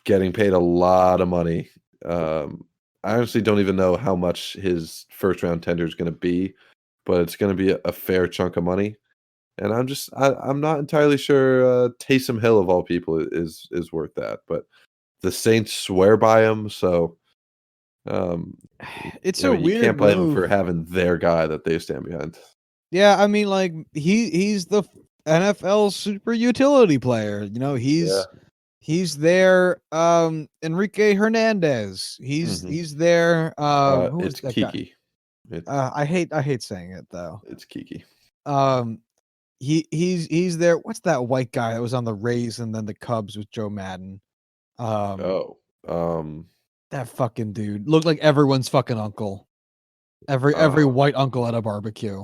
getting paid a lot of money. I honestly don't even know how much his first round tender is going to be, but it's going to be a fair chunk of money. And I'm not entirely sure Taysom Hill of all people is worth that, but the Saints swear by him, so It's a you weird can't blame him for move. having their guy that they stand behind. Yeah, I mean, like he's the NFL super utility player. Yeah. He's there. Enrique Hernandez. He's there. Who was It's that guy? Kiki. It's I hate saying it though. it's Kiki. Um, he's there. What's that white guy that was on the Rays and then the Cubs with Joe Madden? Oh, That fucking dude looked like everyone's fucking uncle. Every uh, white uncle at a barbecue.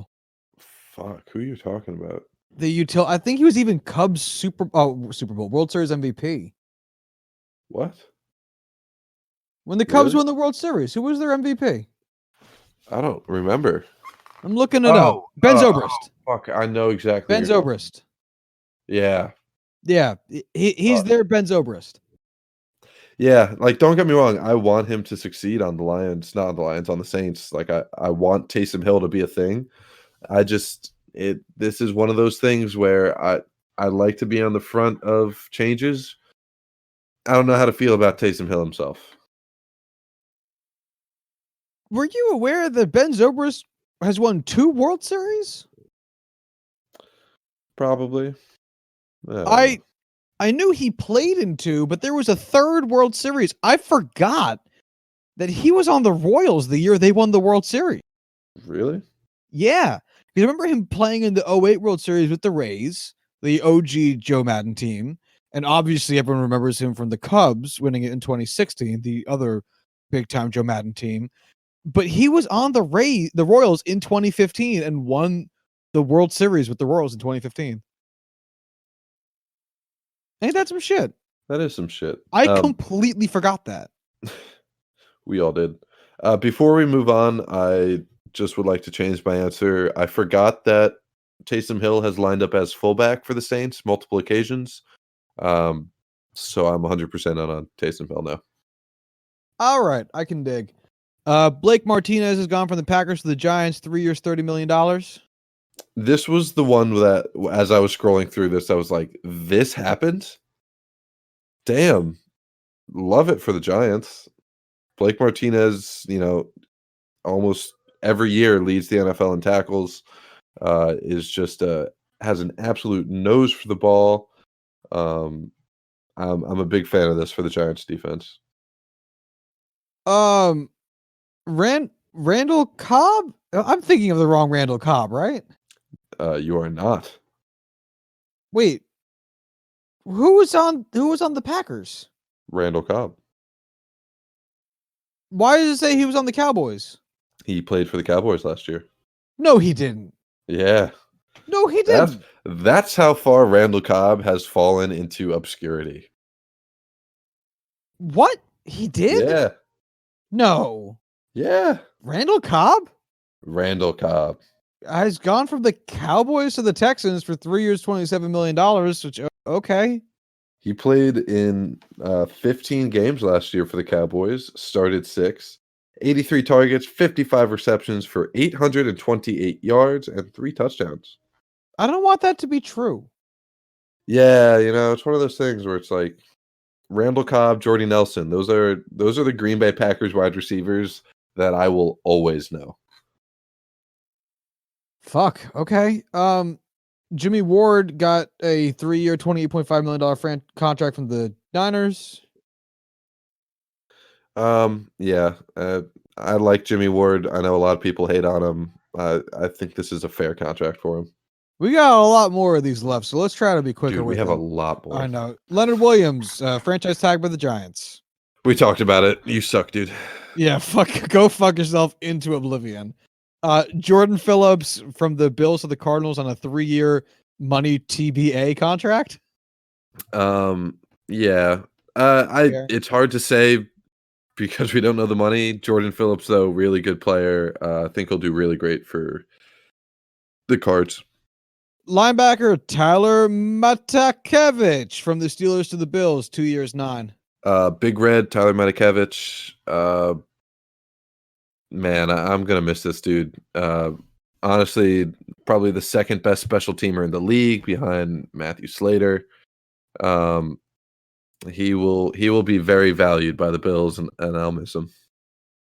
fuck. Who are you talking about? I think he was even Cubs Super Bowl World Series MVP. What? When the Cubs Really? won the World Series, who was their MVP? I don't remember. I'm looking it up. Ben Zobrist. Fuck. I know exactly. Ben Zobrist. Yeah. Yeah, he's there. Ben Zobrist. Yeah. Like, don't get me wrong. I want him to succeed on the Lions, not on the Lions, on the Saints. Like, I want Taysom Hill to be a thing. This is one of those things where I like to be on the front of changes. I don't know how to feel about Taysom Hill himself. Were you aware that Ben Zobrist has won 2 World Series? Probably. I don't know. I knew he played in 2, but there was a 3rd World Series. I forgot that he was on the Royals the year they won the World Series. Really? Yeah. You remember him playing in the '08 World Series with the Rays, the OG Joe Madden team. And obviously everyone remembers him from the Cubs winning it in 2016, the other big time Joe Madden team. But he was on the Royals in 2015 and won the World Series with the Royals in 2015. Ain't that some shit? That is some shit. I completely forgot that. We all did. Before we move on, I just would like to change my answer. I forgot that Taysom Hill has lined up as fullback for the Saints multiple occasions. So I'm 100% on Taysom Hill now. All right, I can dig. Blake Martinez has gone from the Packers to the Giants, 3 years, $30 million. This was the one that, as I was scrolling through this, I was like, this happened? Damn. Love it for the Giants. Blake Martinez, almost every year leads the NFL in tackles. Is just has an absolute nose for the ball. I'm a big fan of this for the Giants defense. Randall Cobb? I'm thinking of the wrong Randall Cobb, right? You are not. Wait. Who was on the Packers? Randall Cobb. Why does it say he was on the Cowboys? He played for the Cowboys last year. No, he didn't. Yeah. No, he didn't. That's how far Randall Cobb has fallen into obscurity. What? He did? Yeah. No. Yeah. Randall Cobb? Randall Cobb Has gone from the Cowboys to the Texans for 3 years, $27 million, which, okay. He played in 15 games last year for the Cowboys, started 6, 83 targets, 55 receptions for 828 yards and 3 touchdowns. I don't want that to be true. Yeah, it's one of those things where it's like Randall Cobb, Jordy Nelson, those are the Green Bay Packers wide receivers that I will always know. Fuck. Okay. Jimmy Ward got a 3-year, $28.5 million contract from the Niners. Yeah. I like Jimmy Ward. I know a lot of people hate on him. I think this is a fair contract for him. We got a lot more of these left, so let's try to be quicker. Dude, we have a lot more. I know. Leonard Williams, franchise tag by the Giants. We talked about it. You suck, dude. Yeah, go fuck yourself into oblivion. Jordan Phillips from the Bills to the Cardinals on a 3-year money TBA contract. Yeah. It's hard to say because we don't know the money. Jordan Phillips, though, really good player. I think he'll do really great for the Cards. Linebacker Tyler Matakevich from the Steelers to the Bills, 2 years, 9. Big Red, Tyler Matakevich. Man, I'm gonna miss this dude. Honestly, probably the second best special teamer in the league behind Matthew Slater. He will be very valued by the Bills, and I'll miss him.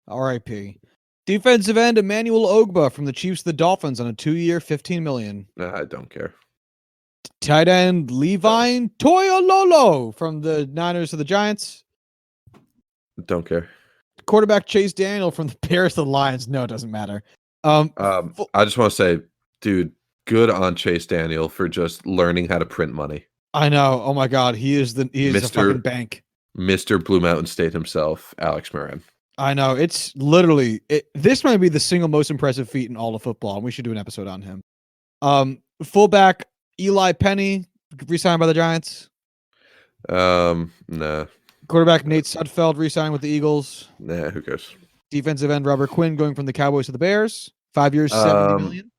R.I.P. Defensive end Emmanuel Ogbah from the Chiefs to the Dolphins on a 2-year, $15 million. I don't care. Tight end Levine Toyololo from the Niners to the Giants. Don't care. Quarterback Chase Daniel from the Bears to the Lions. No, it doesn't matter. I just want to say, dude, good on Chase Daniel for just learning how to print money. I know. Oh my God, he is a fucking bank. Mr. Blue Mountain State himself, Alex Moran. I know. It's literally this might be the single most impressive feat in all of football, and we should do an episode on him. Fullback Eli Penny re-signed by the Giants. Nah. Quarterback Nate Sudfeld re-signed with the Eagles. Nah, who cares? Defensive end Robert Quinn going from the Cowboys to the Bears. 5 years, $70 million.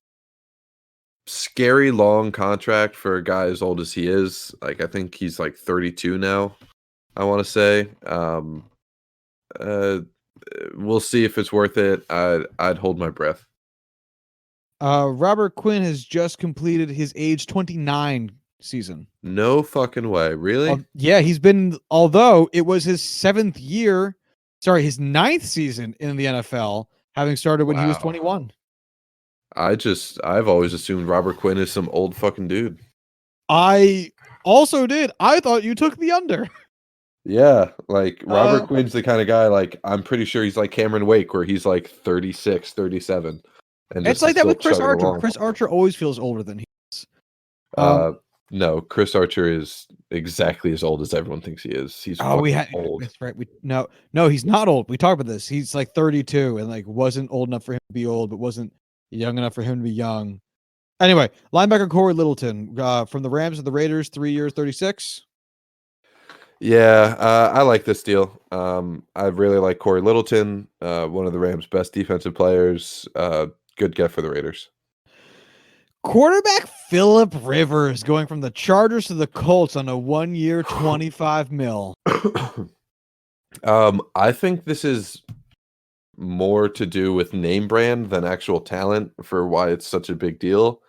Scary long contract for a guy as old as he is. Like, I think he's like 32 now, I want to say. We'll see if it's worth it. I'd hold my breath. Robert Quinn has just completed his age 29 season. No fucking way. Really? Yeah, although it was his 9th season in the NFL, having started when he was 21. I've always assumed Robert Quinn is some old fucking dude. I also did. I thought you took the under. Yeah, like Robert Quinn's the kind of guy, like, I'm pretty sure he's like Cameron Wake, where he's like 36, 37. And it's like that with Chris Archer. Along. Chris Archer always feels older than he is. No, Chris Archer is exactly as old as everyone thinks he is. He's old. That's right. No, he's not old. We talked about this. He's like 32 and like wasn't old enough for him to be old, but wasn't young enough for him to be young. Anyway, linebacker Corey Littleton from the Rams to the Raiders, 3 years, 36. Yeah, I like this deal. I really like Corey Littleton, one of the Rams' best defensive players. Good get for the Raiders. Quarterback Phillip Rivers going from the Chargers to the Colts on a 1-year, $25 million. I think this is more to do with name brand than actual talent for why it's such a big deal.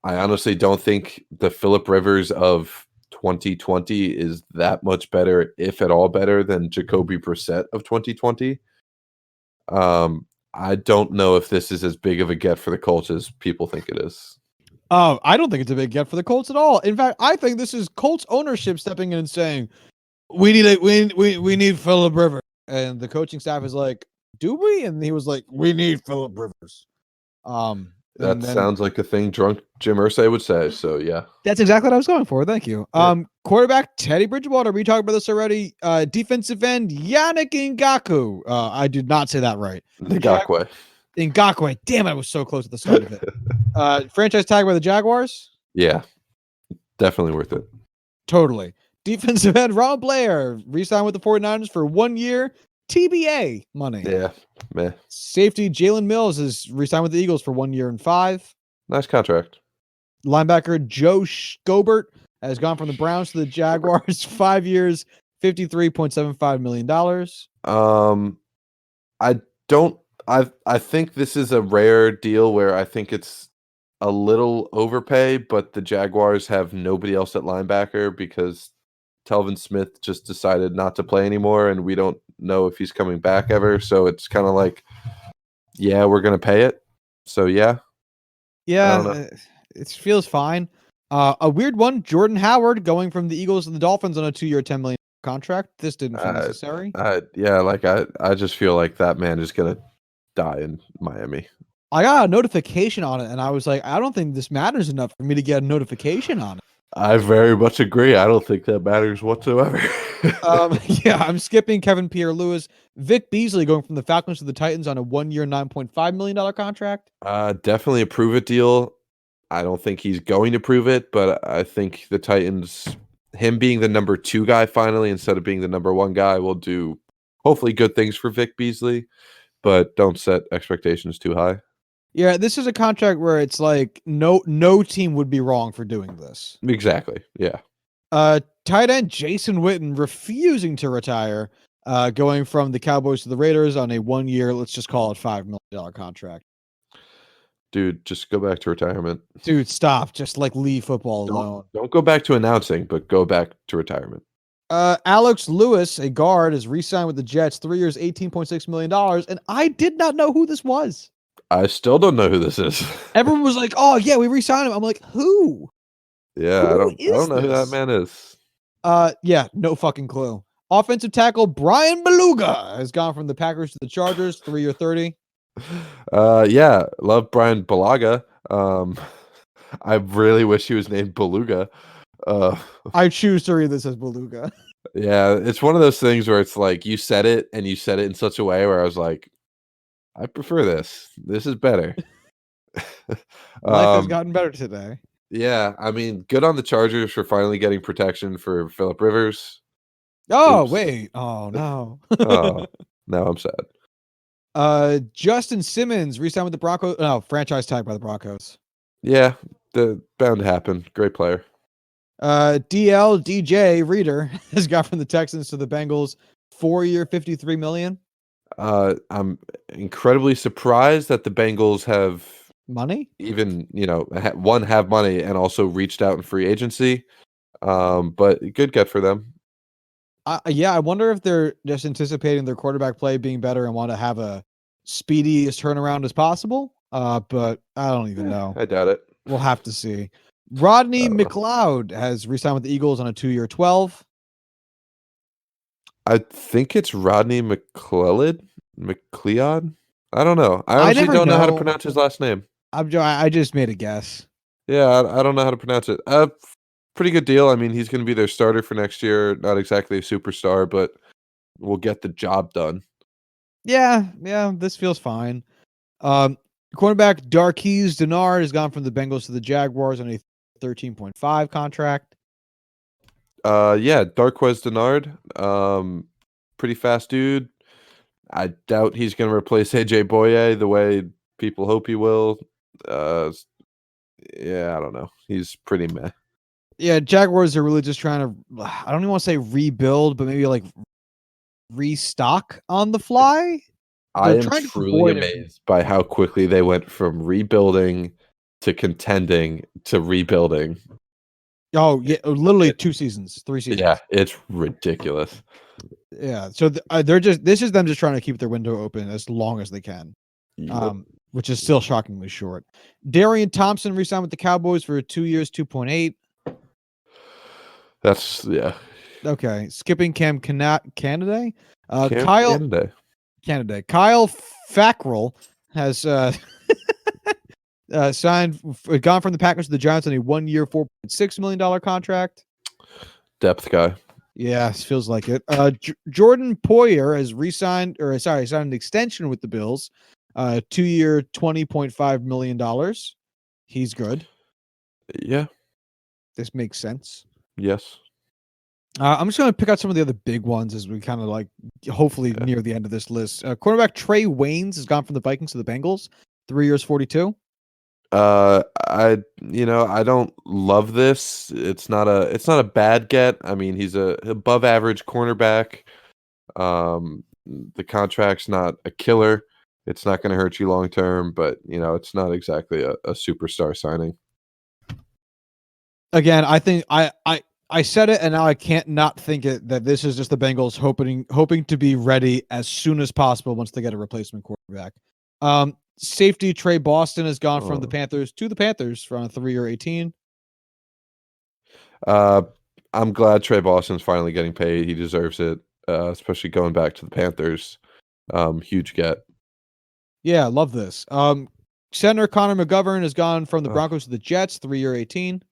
I honestly don't think the Phillip Rivers of 2020 is that much better, if at all better, than Jacoby Brissett of 2020. I don't know if this is as big of a get for the Colts as people think it is. Oh, I don't think it's a big get for the Colts at all. In fact, I think this is Colts ownership stepping in and saying, "We need we need Phillip Rivers," and the coaching staff is like, "Do we?" And he was like, "We need Phillip Rivers." That And then sounds like a thing drunk Jim Irsay would say. So yeah, that's exactly what I was going for. Thank you. yeah. Quarterback Teddy Bridgewater. We talked about this already. Defensive end Yannick Ngakoue. I did not say that right. Ngakwe. Ngakoue. Damn, I was so close at the start of it. Franchise tag by the Jaguars. Yeah, definitely worth it. Totally. Defensive end Ron Blair re-signed with the 49ers for 1 year. TBA money. Yeah, man. Safety Jalen Mills is re-signed with the Eagles for 1 year and 5. Nice contract. Linebacker Joe Scobert has gone from the Browns to the Jaguars 5 years, $53.75 million. I don't. I think this is a rare deal where I think it's a little overpay, but the Jaguars have nobody else at linebacker because Telvin Smith just decided not to play anymore, and we don't know if he's coming back ever. So it's kind of like, yeah, we're gonna pay it. So yeah, Yeah, it feels fine. A weird one, Jordan Howard going from the Eagles to the Dolphins on a 2 year, $10 million contract. This didn't feel necessary. Yeah, like I just feel like that man is gonna die in Miami. I got a notification on it, and I was like, I don't think this matters enough for me to get a notification on it. I very much agree. I don't think that matters whatsoever. Yeah, I'm skipping Kevin Pierre-Louis. Vic Beasley going from the Falcons to the Titans on a 1 year, $9.5 million contract. Definitely a prove it deal. I don't think he's going to prove it, but I think the Titans, him being the number 2 guy finally instead of being the number 1 guy, will do hopefully good things for Vic Beasley, but don't set expectations too high. Yeah, this is a contract where it's like no team would be wrong for doing this. Exactly. Yeah. Tight end Jason Witten refusing to retire, going from the Cowboys to the Raiders on a 1 year, let's just call it $5 million contract. Dude, just go back to retirement. Dude, stop. Just like leave football alone. Don't go back to announcing, but go back to retirement. Alex Lewis, a guard, is re-signed with the Jets, 3 years, $18.6 million, and I did not know who this was. I still don't know who this is. Everyone was like, "Oh yeah, we re-signed him." I'm like, "Who?" Yeah, I don't know who that man is. Yeah, no fucking clue. Offensive tackle Brian Beluga has gone from the Packers to the Chargers, 3 year, 30. Yeah, love Brian Balaga. I really wish he was named Beluga. I choose to read this as Beluga. Yeah, it's one of those things where it's like you said it and you said it in such a way where I was like, I prefer this. This is better. Life has gotten better today. Yeah, I mean, good on the Chargers for finally getting protection for Phillip Rivers. Oh, Oops. wait. Oh, no. Oh, now I'm sad. Justin Simmons re-signed with the Broncos. No, franchise tag by the Broncos. Yeah, bound to happen. Great player. DJ Reader has got from the Texans to the Bengals, 4 year, $53 million. I'm incredibly surprised that the Bengals have money, even have money and also reached out in free agency. But good get for them. Yeah, I wonder if they're just anticipating their quarterback play being better and want to have a speediest turnaround as possible. But I don't even know. I doubt it. We'll have to see. Rodney McLeod has re-signed with the Eagles on a 2 year, 12. I think it's Rodney McLeod. I don't know. I honestly don't know how to pronounce his last name. I just made a guess. Yeah, I don't know how to pronounce it. Pretty good deal. I mean, he's going to be their starter for next year. Not exactly a superstar, but we'll get the job done. Yeah, this feels fine. Cornerback Darqueze Dennard has gone from the Bengals to the Jaguars on a 13.5 contract. Yeah, Darqueze Dennard. Pretty fast dude. I doubt he's going to replace AJ Boye the way people hope he will. Yeah, I don't know. He's pretty meh. Yeah, Jaguars are really just trying to, I don't even want to say rebuild, but maybe like restock on the fly. I They're am trying to truly avoid it. amazed by how quickly they went from rebuilding to contending to rebuilding. Oh yeah, literally It, 2 seasons, 3 seasons. yeah, it's ridiculous. Yeah. So they're just this is them just trying to keep their window open as long as they can. Yep. Which is still shockingly short. Darian Thompson re-signed with the Cowboys for 2 years, 2.8. That's Okay. Skipping Canada. Cam Kyle Canada. Canada. Kyle Fackrell has gone from the Packers to the Giants on a 1-year, $4.6 million contract. Depth guy. Yeah, feels like it. Jordan Poyer has signed an extension with the Bills. 2-year, $20.5 million. He's good. Yeah. This makes sense. Yes. I'm just going to pick out some of the other big ones as we kind of hopefully near the end of this list. Quarterback Trey Waynes has gone from the Vikings to the Bengals. 3 years, 42. I don't love this. It's not a bad get. I mean, he's a above average cornerback. The contract's not a killer. It's not going to hurt you long term, but it's not exactly a superstar signing. Again, I think I said it, and now I can't not think it that this is just the Bengals hoping to be ready as soon as possible once they get a replacement quarterback. Safety Trey Boston has gone from the Panthers to the Panthers for a 3-year, 18. I'm glad Trey Boston's finally getting paid. He deserves it, especially going back to the Panthers. Huge get. Yeah, love this. Center Connor McGovern has gone from the Broncos to the Jets, 3-year, 18.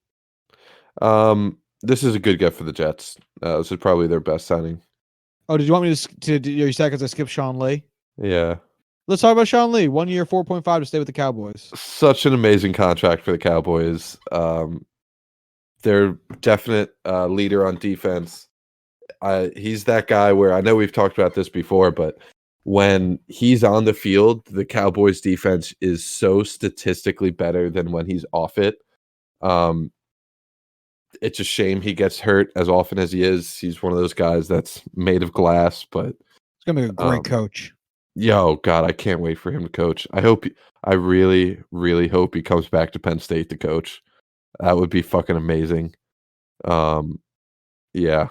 This is a good get for the Jets. This is probably their best signing. Oh, did you want me to do your seconds? I skip Sean Lee. Yeah. Let's talk about Sean Lee. 1 year, 4.5 to stay with the Cowboys. Such an amazing contract for the Cowboys. They're definite leader on defense. He's that guy where I know we've talked about this before, but when he's on the field, the Cowboys defense is so statistically better than when he's off it. It's a shame he gets hurt as often as he is. He's one of those guys that's made of glass, but he's gonna be a great coach. Yo, God, I can't wait for him to coach. I really, really hope he comes back to Penn State to coach. That would be fucking amazing. Yeah.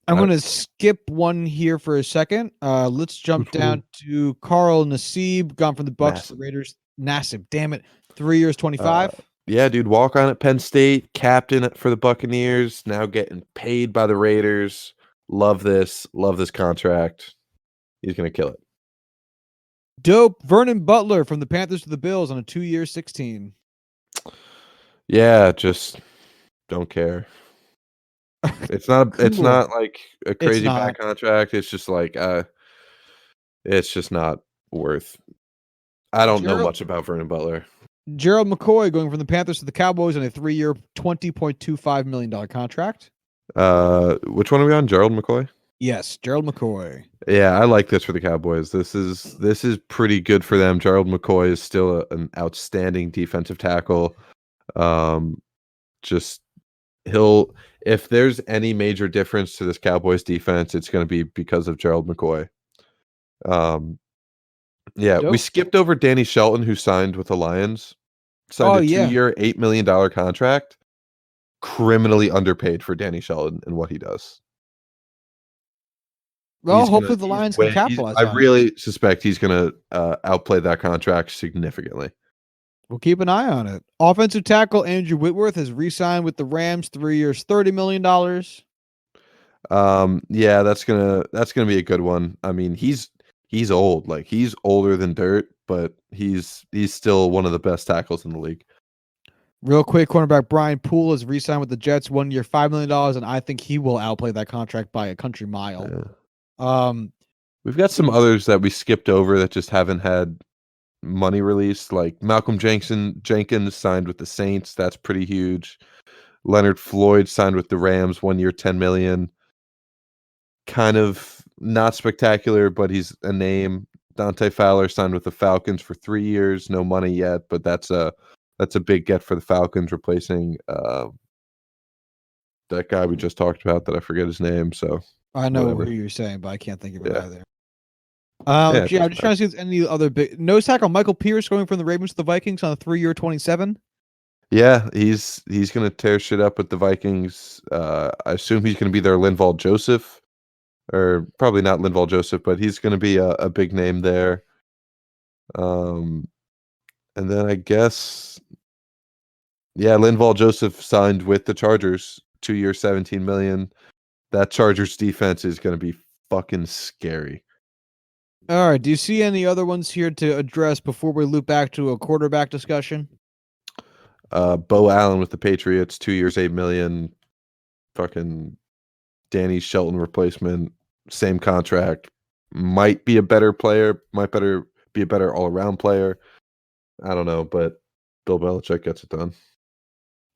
I'm going to skip one here for a second. Let's jump down to Carl Nassib, gone from the Bucks to the Raiders. Nassib, damn it. 3 years, 25. Yeah, dude, walk on at Penn State, captain for the Buccaneers, now getting paid by the Raiders. Love this. Love this contract. He's going to kill it. Dope. Vernon Butler from the Panthers to the Bills on a 2-year, 16. Yeah, just don't care. It's not Cool. It's not like a crazy bad contract. It's just like it's just not worth. I don't know much about Vernon Butler. Gerald McCoy going from the Panthers to the Cowboys on a 3-year, $20.25 million contract. Which one are we on? Gerald McCoy? Yes, Gerald McCoy. Yeah, I like this for the Cowboys. This is pretty good for them. Gerald McCoy is still an outstanding defensive tackle. Just if there's any major difference to this Cowboys defense, it's going to be because of Gerald McCoy. Yeah, Dope. we skipped over Danny Shelton, who signed with the Lions. Signed a 2-year, $8 million contract. Criminally underpaid for Danny Shelton and what he does. Well, hopefully the Lions can capitalize on it. I really suspect he's going to outplay that contract significantly. We'll keep an eye on it. Offensive tackle Andrew Whitworth has re-signed with the Rams, 3 years, $30 million. Yeah, that's gonna be a good one. I mean, he's old. Like, he's older than dirt, but he's still one of the best tackles in the league. Real quick, cornerback Brian Poole has re-signed with the Jets, 1 year, $5 million, and I think he will outplay that contract by a country mile. Yeah. We've got some others that we skipped over that just haven't had money released, like Malcolm Jenkins signed with the Saints. That's pretty huge. Leonard Floyd signed with the Rams, 1 year, $10 million. Kind of not spectacular, but he's a name. Dante Fowler signed with the Falcons for 3 years. No money yet, but that's a big get for the Falcons, replacing that guy we just talked about that I forget his name. So I know whatever. who you're saying, but I can't think of it Yeah. either. Yeah, it Yeah, I'm doesn't just trying to see if there's any other big nose tackle. Michael Pierce going from the Ravens to the Vikings on a 3-year 27. Yeah, he's gonna tear shit up with the Vikings. I assume he's gonna be their Linval Joseph, or probably not Linval Joseph, but he's gonna be a big name there. Um, and then I guess, yeah, Linval Joseph signed with the Chargers, 2 year, 17 million. That Chargers defense is gonna be fucking scary. All right. Do you see any other ones here to address before we loop back to a quarterback discussion? Bo Allen with the Patriots, 2 years, 8 million. Fucking Danny Shelton replacement, same contract. Might be a better player, might be a better all around player. I don't know, but Bill Belichick gets it done.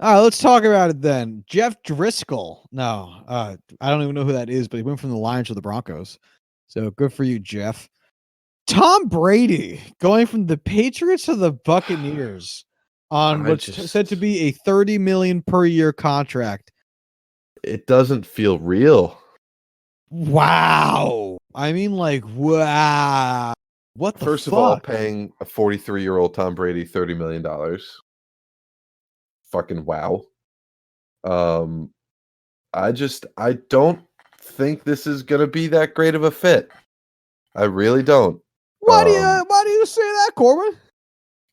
All right, let's talk about it then. Jeff Driscoll. No, I don't even know who that is, but he went from the Lions to the Broncos. So good for you, Jeff. Tom Brady going from the Patriots to the Buccaneers on I what's said to just, be a 30 million per year contract. it doesn't feel real. Wow. I mean, like, wow. What the First of all, fuck? paying a 43-year-old Tom Brady $30 million. Fucking wow. Um, I don't think this is gonna be that great of a fit. I really don't. Why do you say that, Corbin?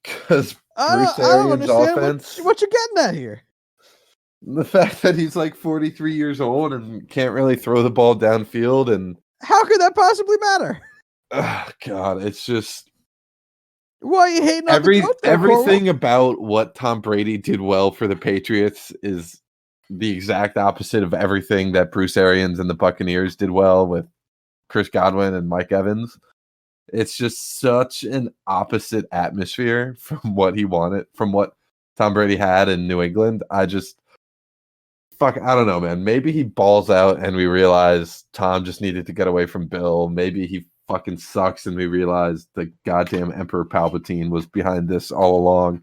Because I Bruce don't, I don't Arians' understand offense, what you're getting at here. the fact that he's like 43 years old and can't really throw the ball downfield, and How could that possibly matter? God, it's just Why are you hating on the coach there, Corbin? everything about what Tom Brady did well for the Patriots is the exact opposite of everything that Bruce Arians and the Buccaneers did well with Chris Godwin and Mike Evans. It's just such an opposite atmosphere from what he wanted, from what Tom Brady had in New England. I don't know, man. Maybe he balls out and we realize Tom just needed to get away from Bill. Maybe he fucking sucks and we realize the goddamn Emperor Palpatine was behind this all along.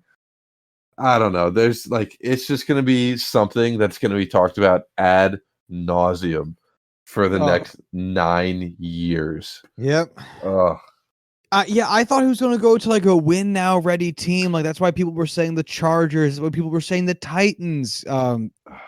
I don't know. There's like, it's just going to be something that's going to be talked about ad nauseum for the Oh, next 9 years. yep. Ugh. Yeah, I thought he was going to go to like a win now ready team. Like that's why people were saying the Chargers, why people were saying the Titans. Oh, God.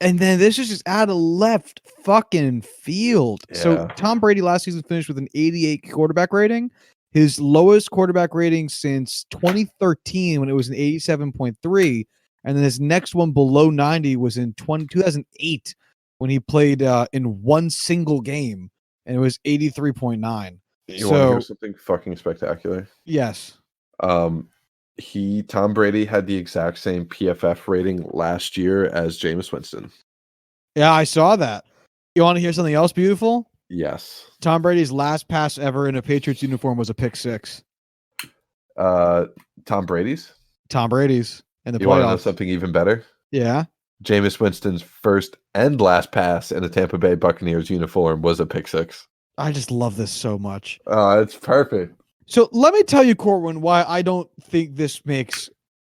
And then this is just out of left fucking field. So Yeah. Tom Brady last season finished with an 88 quarterback rating, his lowest quarterback rating since 2013 when it was an 87.3. And then his next one below 90 was in 2008 when he played in one single game and it was 83.9. You want to hear So, something fucking spectacular? yes. Um, Tom Brady had the exact same PFF rating last year as Jameis Winston. Yeah, I saw that. You want to hear something else beautiful? Yes. Tom Brady's last pass ever in a Patriots uniform was a pick six. Tom Brady's. Tom Brady's in the You want to know playoffs. something even better? Yeah. Jameis Winston's first and last pass in a Tampa Bay Buccaneers uniform was a pick six. I just love this so much. It's perfect. So let me tell you, Corwin, why I don't think this makes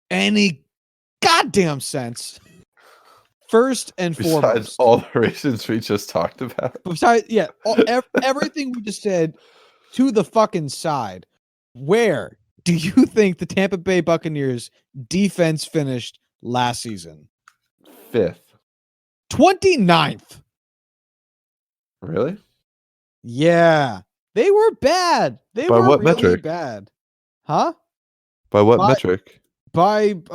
any goddamn sense. First and Besides foremost. all the reasons we just talked about. Besides, yeah, everything we just said to the fucking side. Where do you think the Tampa Bay Buccaneers defense finished last season? 5th. 29th. Really? Yeah. They were bad. They By were what really metric? bad. Huh? By what By- metric? What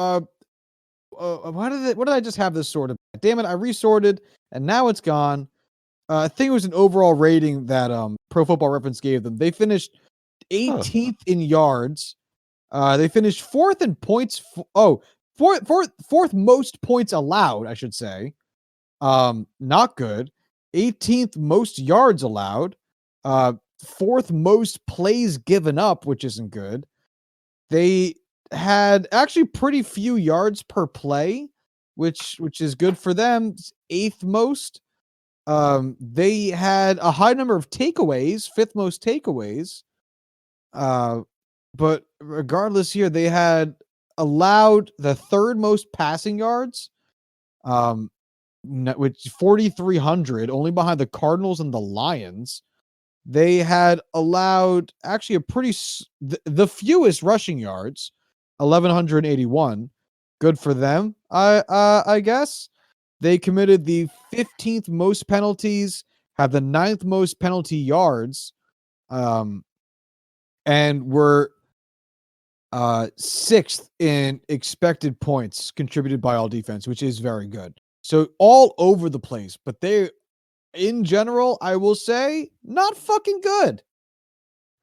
did I just have this sorted? Damn it, I resorted and now it's gone. I think it was an overall rating that Pro Football Reference gave them. They finished 18th in yards. They finished fourth in points. Fourth most points allowed, I should say. Not good. 18th most yards allowed. Fourth most plays given up, which isn't good. They had actually pretty few yards per play, which is good for them. Eighth most. They had a high number of takeaways, fifth most takeaways. But regardless here, they had allowed the third most passing yards. which 4,300, only behind the Cardinals and the Lions. They had allowed actually the fewest rushing yards, 1,181. Good for them, I guess. They committed the 15th most penalties, have the 9th most penalty yards, and were 6th in expected points contributed by all defense, which is very good. So all over the place, but they, in general, I will say, not fucking good.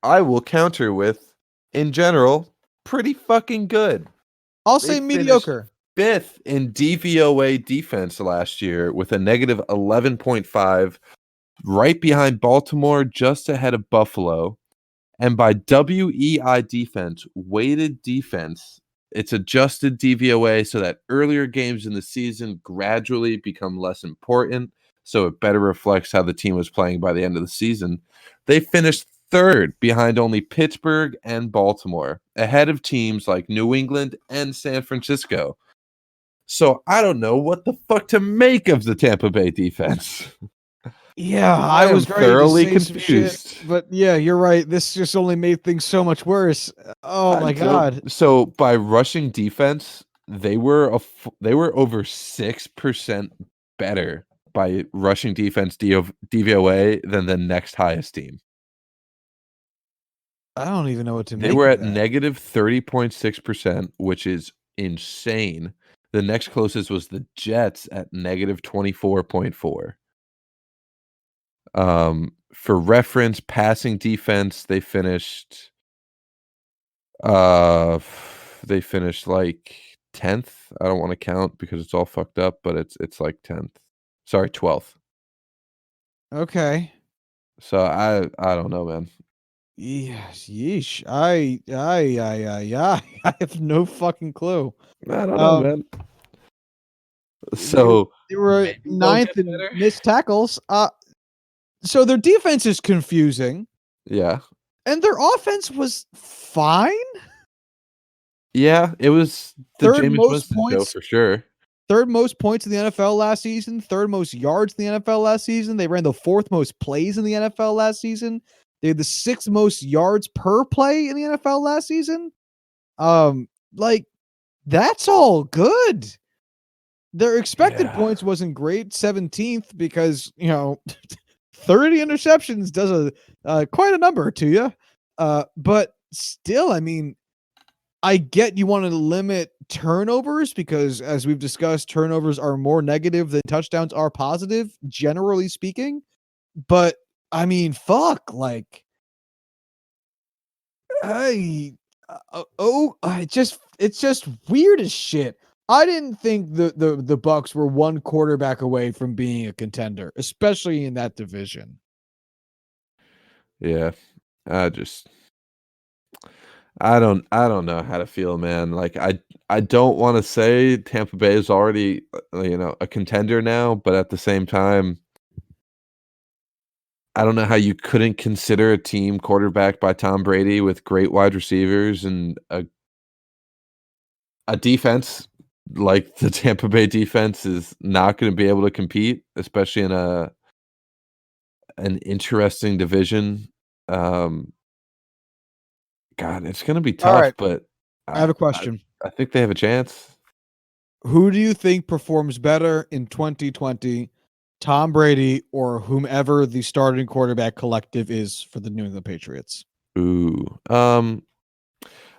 I will counter with, in general, pretty fucking good. I'll They say finished mediocre. 5th in DVOA defense last year with a negative 11.5, right behind Baltimore, just ahead of Buffalo. And by WEI defense, weighted defense, it's adjusted DVOA so that earlier games in the season gradually become less important, so it better reflects how the team was playing by the end of the season. They finished 3rd behind only Pittsburgh and Baltimore, ahead of teams like New England and San Francisco. So I don't know what the fuck to make of the Tampa Bay defense. Yeah, I I was am ready to thoroughly say some shit, confused. but yeah, you're right. This just only made things so much worse. Oh my god. So by rushing defense, they were over 6% better by rushing defense DVOA than the next highest team. I don't even know what to They make were of at that. negative 30.6%, which is insane. The next closest was the Jets at negative 24.4. For reference, passing defense, they finished like 10th. I don't want to count because it's all fucked up, but it's like 10th. Sorry, 12th. Okay. So I don't know, man. Yes, yeesh. I have no fucking clue. I don't know, Um, man. they, So they were maybe they'll ninth get in better. missed tackles. So their defense is confusing, Yeah. and their offense was fine. Yeah, it was the Third Jameis most Winston show points for sure. Third most points in the NFL last season, third most yards in the NFL last season. They ran the 4th most plays in the NFL last season. They had the 6th most yards per play in the NFL last season. Like that's all good. Their expected Yeah. points wasn't great, 17th, because 30 interceptions does quite a number to you. But still, I mean, I get you want to limit turnovers because, as we've discussed, turnovers are more negative than touchdowns are positive, generally speaking. But I mean, fuck, like, it's just weird as shit. I didn't think the Bucks were one quarterback away from being a contender, especially in that division. Yeah. I just I don't know how to feel, man. Like I don't want to say Tampa Bay is already a contender now, but at the same time, I don't know how you couldn't consider a team quarterbacked by Tom Brady with great wide receivers and a defense like the Tampa Bay defense is not going to be able to compete, especially in an interesting division. Um, God, it's going to be All tough, right, but I have I, a I question. I think they have a chance. Who do you think performs better in 2020, Tom Brady or whomever the starting quarterback collective is for the New England Patriots? Ooh.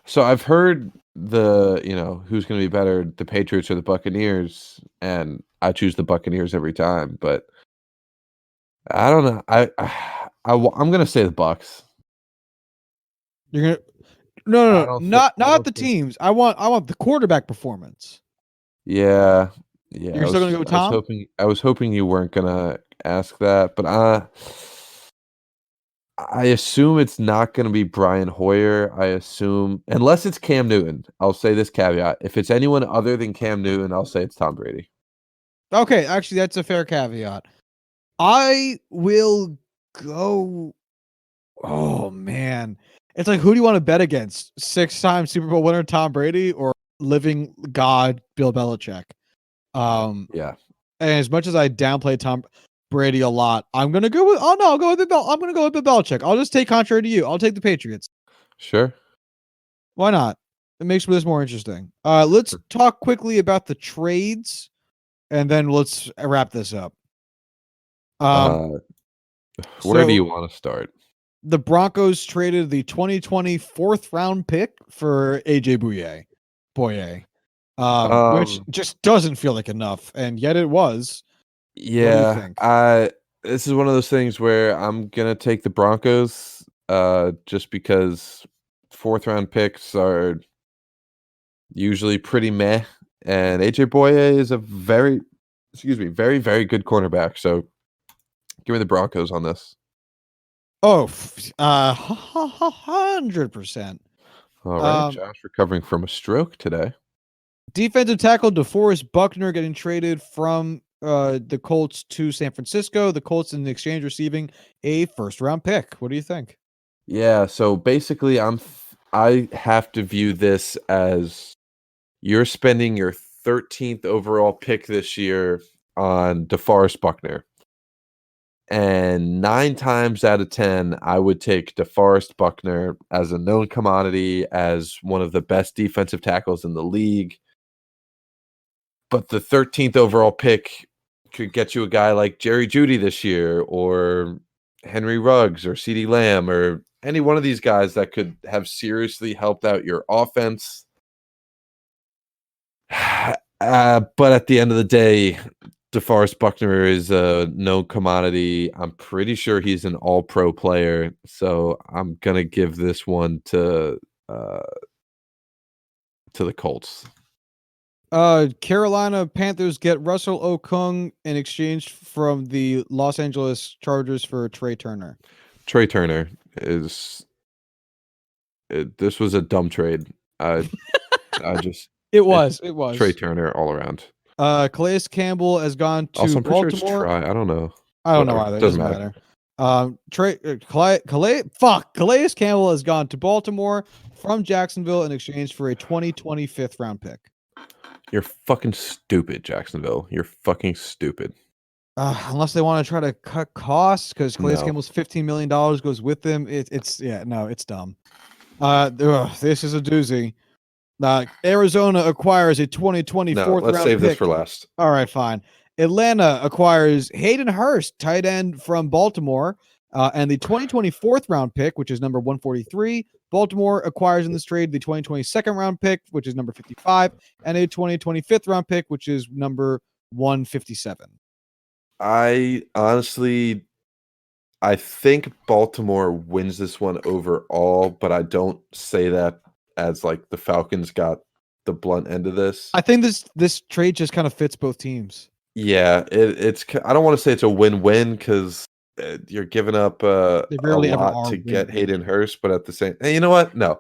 So I've heard who's going to be better, the Patriots or the Buccaneers, and I choose the Buccaneers every time, but I don't know. I'm going to say the Bucks. You're gonna no, I no, don't think not the teams. I want the quarterback performance. Yeah. Yeah, You're still gonna go with Tom? I was hoping you weren't gonna ask that, but I assume it's not gonna be Brian Hoyer. I assume unless it's Cam Newton. I'll say this caveat. If it's anyone other than Cam Newton, I'll say it's Tom Brady. Okay, actually, that's a fair caveat. I will go. Oh man, it's like who do you want to bet against? 6-time Super Bowl winner Tom Brady or living god Bill Belichick? Um, Yeah. And as much as I downplay Tom Brady a lot, I'm gonna go with. Oh no, I'll go with I'm gonna go with the Belichick. I'll just take contrary to you. I'll take the Patriots. Sure. Why not? It makes this more interesting. Let's talk quickly about the trades, and then let's wrap this up. Where do you So want to start? the Broncos traded the 2020 fourth round pick for AJ Boye, which just doesn't feel like enough, and yet it was. What do you Yeah, think? this is one of those things where I'm gonna take the Broncos, just because fourth round picks are usually pretty meh, and AJ Boye is a very, very, very good cornerback. So give me the Broncos on this. Oh, 100%. All right, Josh recovering from a stroke today. Defensive tackle DeForest Buckner getting traded from the Colts to San Francisco. The Colts in exchange receiving a first round pick. What do you think? Yeah, so basically, I have to view this as you're spending your 13th overall pick this year on DeForest Buckner. And 9 times out of 10, I would take DeForest Buckner as a known commodity, as one of the best defensive tackles in the league. But the 13th overall pick could get you a guy like Jerry Jeudy this year, or Henry Ruggs, or CeeDee Lamb, or any one of these guys that could have seriously helped out your offense. But at the end of the day, DeForest Buckner is a no commodity. I'm pretty sure he's an all-pro player, so I'm gonna give this one to the Colts. Carolina Panthers get Russell Okung in exchange from the Los Angeles Chargers for Trey Turner. Trey Turner is this was a dumb trade. I just It was Trey Turner all around. Calais Campbell has gone to Also, I'm pretty Baltimore. sure it's Try. I don't know. I don't know Whatever. either. It doesn't matter. Calais Campbell has gone to Baltimore from Jacksonville in exchange for a 2020 fifth round pick. You're fucking stupid, Jacksonville. You're fucking stupid. Unless they want to try to cut costs, because Calais No. Campbell's $15 million goes with them. It's dumb. This is a doozy. Arizona acquires a 2020 No, fourth let's round save pick. this for last. All right, fine. Atlanta acquires Hayden Hurst, tight end from Baltimore, and the 2020 fourth round pick, which is number 143. Baltimore acquires in this trade the 2020 second round pick, which is number 55, and a 2020 fifth round pick, which is number 157. I think Baltimore wins this one overall, but I don't say that as like the Falcons got the blunt end of this. I think this trade just kind of fits both teams. Yeah, it's. I don't want to say it's a win-win because you're giving up a lot to get Hayden Hurst, but at the same, and you know what? No,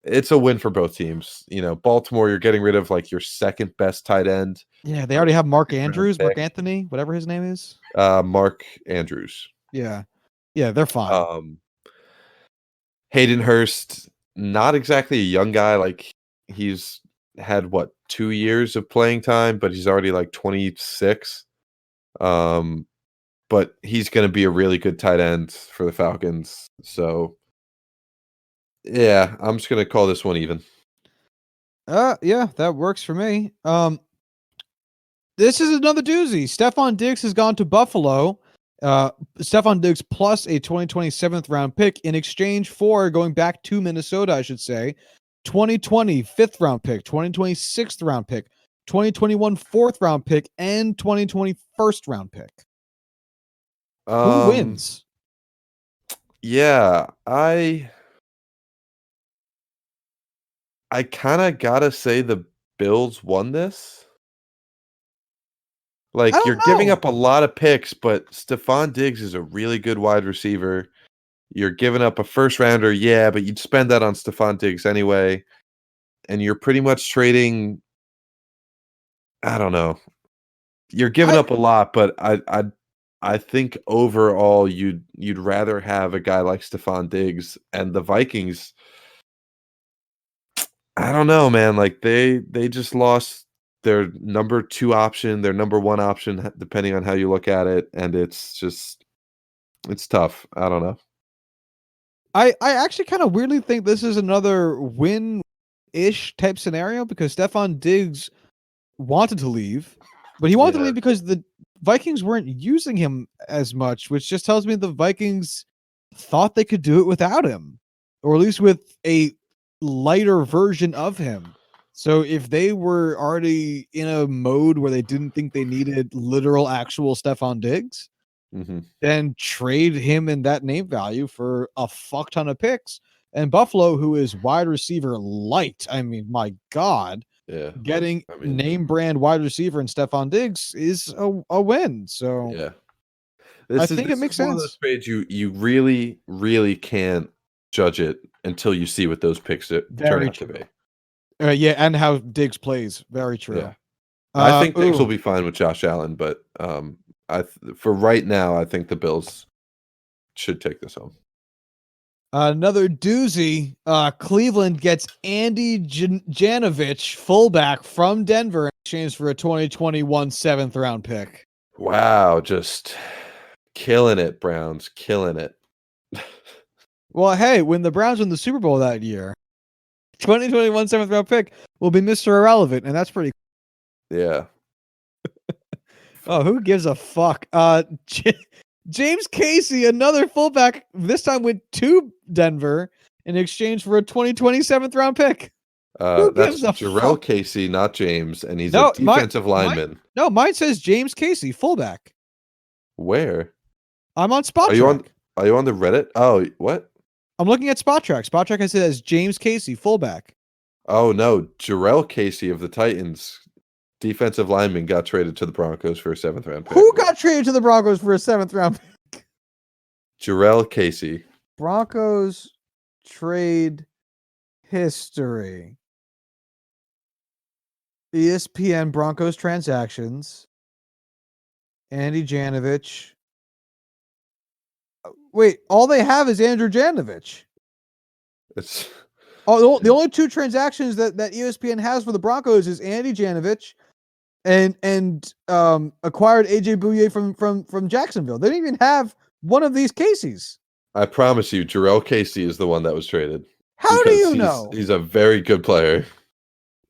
it's a win for both teams. You know, Baltimore, you're getting rid of like your second best tight end. Yeah, they already have Mark Anthony, whatever his name is. Mark Andrews. Yeah, they're fine. Hayden Hurst, not exactly a young guy. Like he's had 2 years of playing time, but he's already like 26. But he's going to be a really good tight end for the Falcons. So yeah, I'm just going to call this one even. Yeah, that works for me. This is another doozy. Stephon Diggs has gone to Buffalo. Stephon Diggs plus a 2027 round pick in exchange for going back to Minnesota, I should say. 2020 fifth round pick, 2020 sixth round pick, 2021 fourth round pick, and 2020 first round pick. Who wins? Yeah, I kind of gotta say the Bills won this. Like you're giving up a lot of picks, but Stephon Diggs is a really good wide receiver. You're giving up a first rounder, yeah, but you'd spend that on Stephon Diggs anyway. And you're pretty much trading. I don't know. You're giving up a lot, but I think overall you'd rather have a guy like Stephon Diggs, and the Vikings. I don't know, man. Like they just lost their number 2 option, their number 1 option, depending on how you look at it, and it's tough. I don't know. I actually kind of weirdly think this is another win-ish type scenario because Stephon Diggs wanted to leave, but he wanted to leave because the Vikings weren't using him as much, which just tells me the Vikings thought they could do it without him, or at least with a lighter version of him. So if they were already in a mode where they didn't think they needed literal actual Stephon Diggs, then trade him in that name value for a fuck ton of picks. And Buffalo, who is wide receiver light, I mean, my God, getting name brand wide receiver in Stephon Diggs is a win. So I think it makes sense. One of those trades you really, really can't judge it until you see what those picks turn out to be. Yeah, and how Diggs plays. Very true. Yeah. I think Diggs will be fine with Josh Allen, but for right now, I think the Bills should take this home. Another doozy. Cleveland gets Andy Janovich, fullback from Denver, in exchange for a 2021 7th round pick. Wow, just killing it, Browns, killing it. Well, hey, when the Browns win the Super Bowl that year, 2021 7th round pick will be Mr. Irrelevant, and that's pretty cool. Yeah. Oh, who gives a fuck? James Casey, another fullback, this time went to Denver in exchange for a 2027 round pick. That's Jarrell Casey, not James, and he's a defensive lineman. Mine says James Casey, fullback. Where? I'm on Spot Track. Are you on the Reddit? Oh, what? I'm looking at Spot Track. Spot Track has it as James Casey, fullback. Oh no, Jarrell Casey of the Titans, defensive lineman, got traded to the Broncos for a 7th round pick. Who got traded to the Broncos for a 7th round pick? Jarrell Casey. Broncos trade history. ESPN Broncos transactions. Andy Janovich. Wait, all they have is Andrew Janovich. The only 2 transactions that ESPN has for the Broncos is Andy Janovich and acquired AJ Bouye from Jacksonville. They didn't even have one of these Caseys. I promise you, Jarrell Casey is the one that was traded. How do you know? He's a very good player.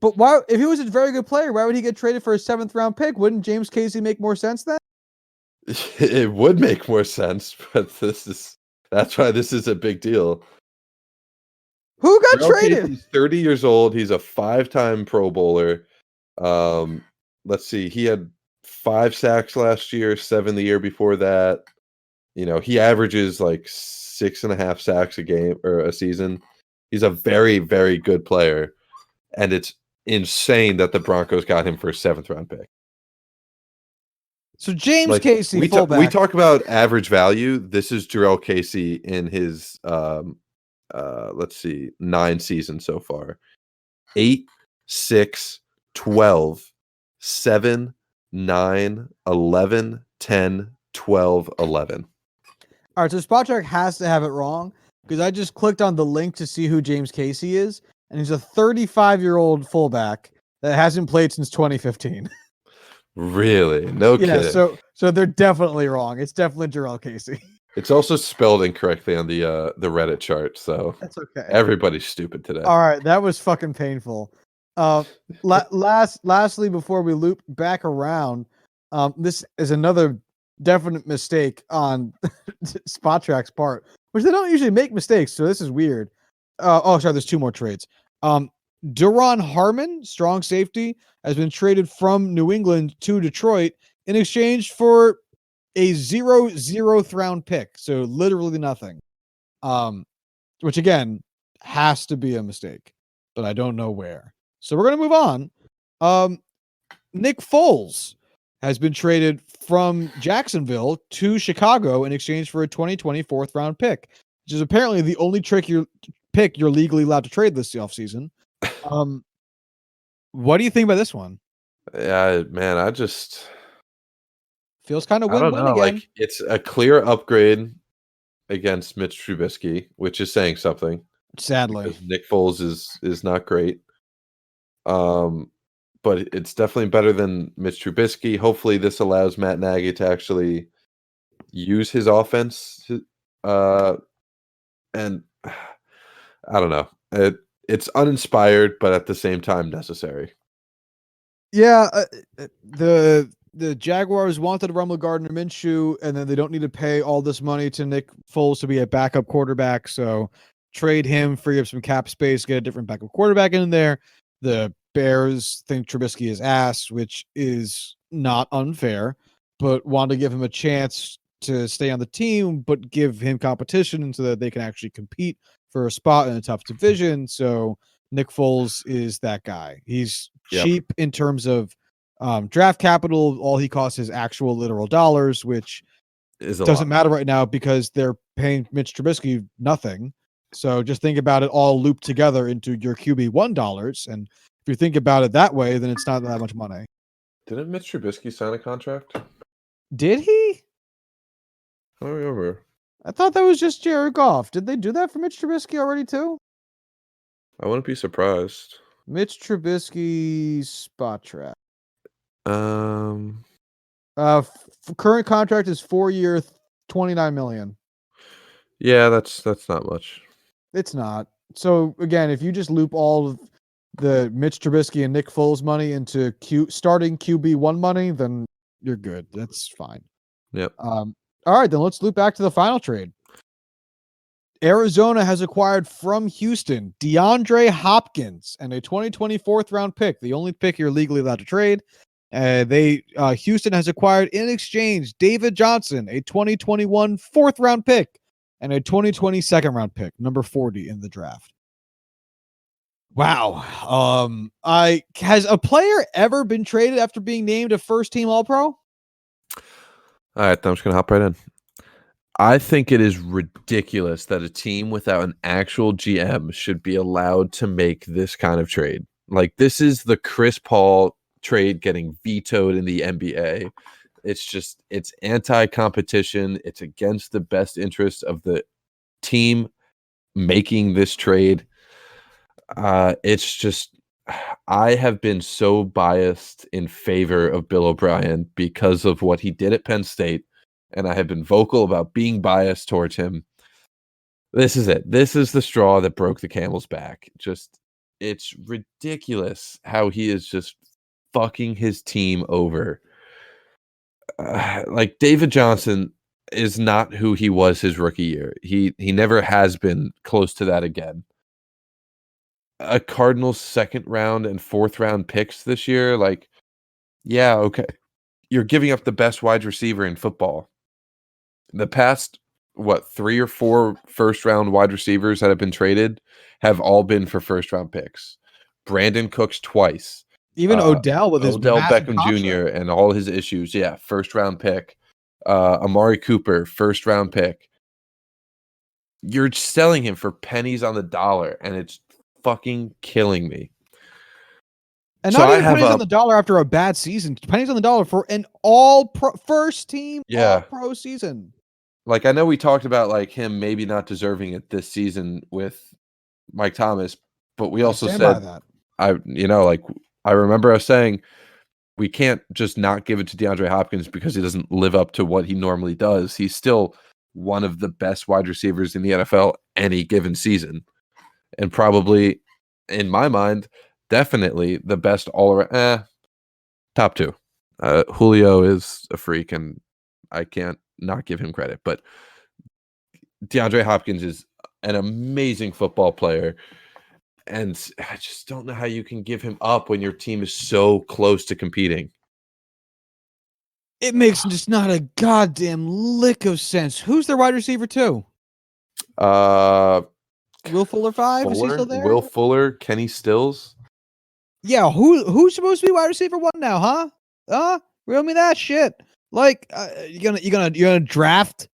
But why? If he was a very good player, why would he get traded for a 7th round pick? Wouldn't James Casey make more sense then? It would make more sense, but that's why this is a big deal. Who got traded? He's 30 years old. He's a 5-time Pro Bowler. Let's see. He had 5 sacks last year, 7 the year before that. You know, he averages like 6.5 sacks a game or a season. He's a very, very good player. And it's insane that the Broncos got him for a 7th round pick. So James Casey, we talk about average value. This is Jarrell Casey in his let's see, 9 seasons so far. 8, 6, 12, 7, 9, 11, 10, 12, 11. All right, so Spot Track has to have it wrong because I just clicked on the link to see who James Casey is, and he's a 35-year-old fullback that hasn't played since 2015. Really? No kidding. Yeah, so they're definitely wrong. It's definitely Jarrell Casey. It's also spelled incorrectly on the Reddit chart, so that's okay. Everybody's stupid today. All right, that was fucking painful. Lastly, before we loop back around, this is another definite mistake on Spot Track's part, which they don't usually make mistakes, so this is weird. There's 2 more trades. Duron Harmon, strong safety, has been traded from New England to Detroit in exchange for a 0th round pick. So literally nothing. Which again has to be a mistake, but I don't know where. So we're going to move on. Nick Foles has been traded from Jacksonville to Chicago in exchange for a 2020 4th round pick, which is apparently the only pick you're legally allowed to trade this offseason. What do you think about this one? Yeah, man, I just feels kind of win-win again. Like, it's a clear upgrade against Mitch Trubisky, which is saying something. Sadly, because Nick Foles is not great. but it's definitely better than Mitch Trubisky. Hopefully, this allows Matt Nagy to actually use his offense. And I don't know. It's uninspired, but at the same time necessary. Yeah, the Jaguars wanted to run with Gardner Minshew, and then they don't need to pay all this money to Nick Foles to be a backup quarterback. So trade him, free up some cap space, get a different backup quarterback in there. The Bears think Trubisky is ass, which is not unfair, but want to give him a chance to stay on the team, but give him competition so that they can actually compete for a spot in a tough division. So Nick Foles is that guy. He's cheap in terms of draft capital. All he costs is actual literal dollars, which doesn't matter right now because they're paying Mitch Trubisky nothing. So just think about it all looped together into your QB1 dollars. And if you think about it that way, then it's not that much money. Didn't Mitch Trubisky sign a contract? Did he? I don't remember. I thought that was just Jared Goff. Did they do that for Mitch Trubisky already too? I wouldn't be surprised. Mitch Trubisky spot track. Current contract is 4 year, $29 million. Yeah, that's not much. It's not. So again, if you just loop all of the Mitch Trubisky and Nick Foles money into starting QB1 money, then you're good. That's fine. Yep. All right, then let's loop back to the final trade. Arizona has acquired from Houston DeAndre Hopkins and a 2020 fourth round pick, the only pick you're legally allowed to trade. Houston has acquired in exchange David Johnson, a 2021 fourth round pick, and a 2020 second round pick, number 40 in the draft. Wow. Has a player ever been traded after being named a first team All-Pro? All right, I'm just gonna hop right in. I think it is ridiculous that a team without an actual GM should be allowed to make this kind of trade. Like, this is the Chris Paul trade getting vetoed in the NBA. It's anti-competition. It's against the best interest of the team making this trade. It's just, I have been so biased in favor of Bill O'Brien because of what he did at Penn State, and I have been vocal about being biased towards him. This is it. This is the straw that broke the camel's back. It's ridiculous how he is just fucking his team over. Like, David Johnson is not who he was his rookie year. He never has been close to that again. A Cardinals second round and fourth round picks this year, like, yeah, okay. You're giving up the best wide receiver in football. The past, 3 or 4 first round wide receivers that have been traded have all been for first round picks. Brandon Cooks twice. Even Odell with his Odell massive Beckham contract. Jr. and all his issues. Yeah, first round pick. Amari Cooper, first round pick. You're selling him for pennies on the dollar, and it's fucking killing me. And not even pennies on the dollar after a bad season. Pennies on the dollar for an all-pro first team all-pro season. Like, I know we talked about like him maybe not deserving it this season with Mike Thomas, but we also said that. I remember us saying we can't just not give it to DeAndre Hopkins because he doesn't live up to what he normally does. He's still one of the best wide receivers in the NFL any given season, and probably, in my mind, definitely the best all-around. Top 2. Julio is a freak, and I can't not give him credit. But DeAndre Hopkins is an amazing football player, and I just don't know how you can give him up when your team is so close to competing. It makes just not a goddamn lick of sense. Who's the wide receiver too? Will Fuller 5? Is he still there? Will Fuller, Kenny Stills. Yeah, who's supposed to be wide receiver 1 now, huh? Reel me that shit. Like, you're gonna draft?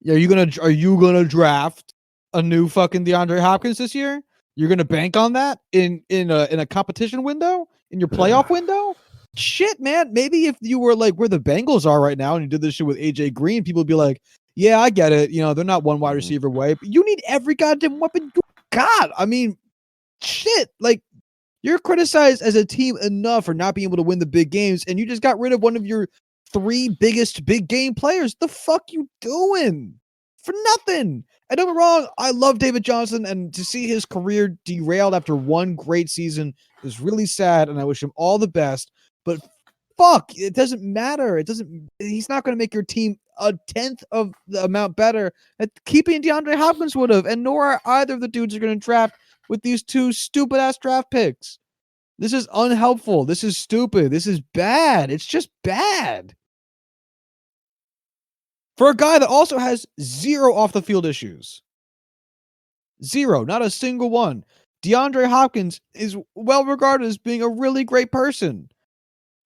Are you gonna draft a new fucking DeAndre Hopkins this year? You're gonna bank on that in a competition window, in your playoff window? Shit, man. Maybe if you were like where the Bengals are right now and you did this shit with AJ Green, people would be like, yeah, I get it. You know, they're not one wide receiver away, but you need every goddamn weapon you got. I mean, shit. Like, You're criticized as a team enough for not being able to win the big games, and you just got rid of one of your 3 biggest big game players. The fuck you doing? For nothing. And don't get me wrong, I love David Johnson, and to see his career derailed after one great season is really sad, and I wish him all the best. But fuck, it doesn't matter. He's not going to make your team a 10th of the amount better that keeping DeAndre Hopkins would have, and nor are either of the dudes are going to draft with these 2 stupid ass draft picks. This is unhelpful. This is stupid. This is bad. It's just bad. For a guy that also has 0 off the field issues. 0, not a single one. DeAndre Hopkins is well regarded as being a really great person.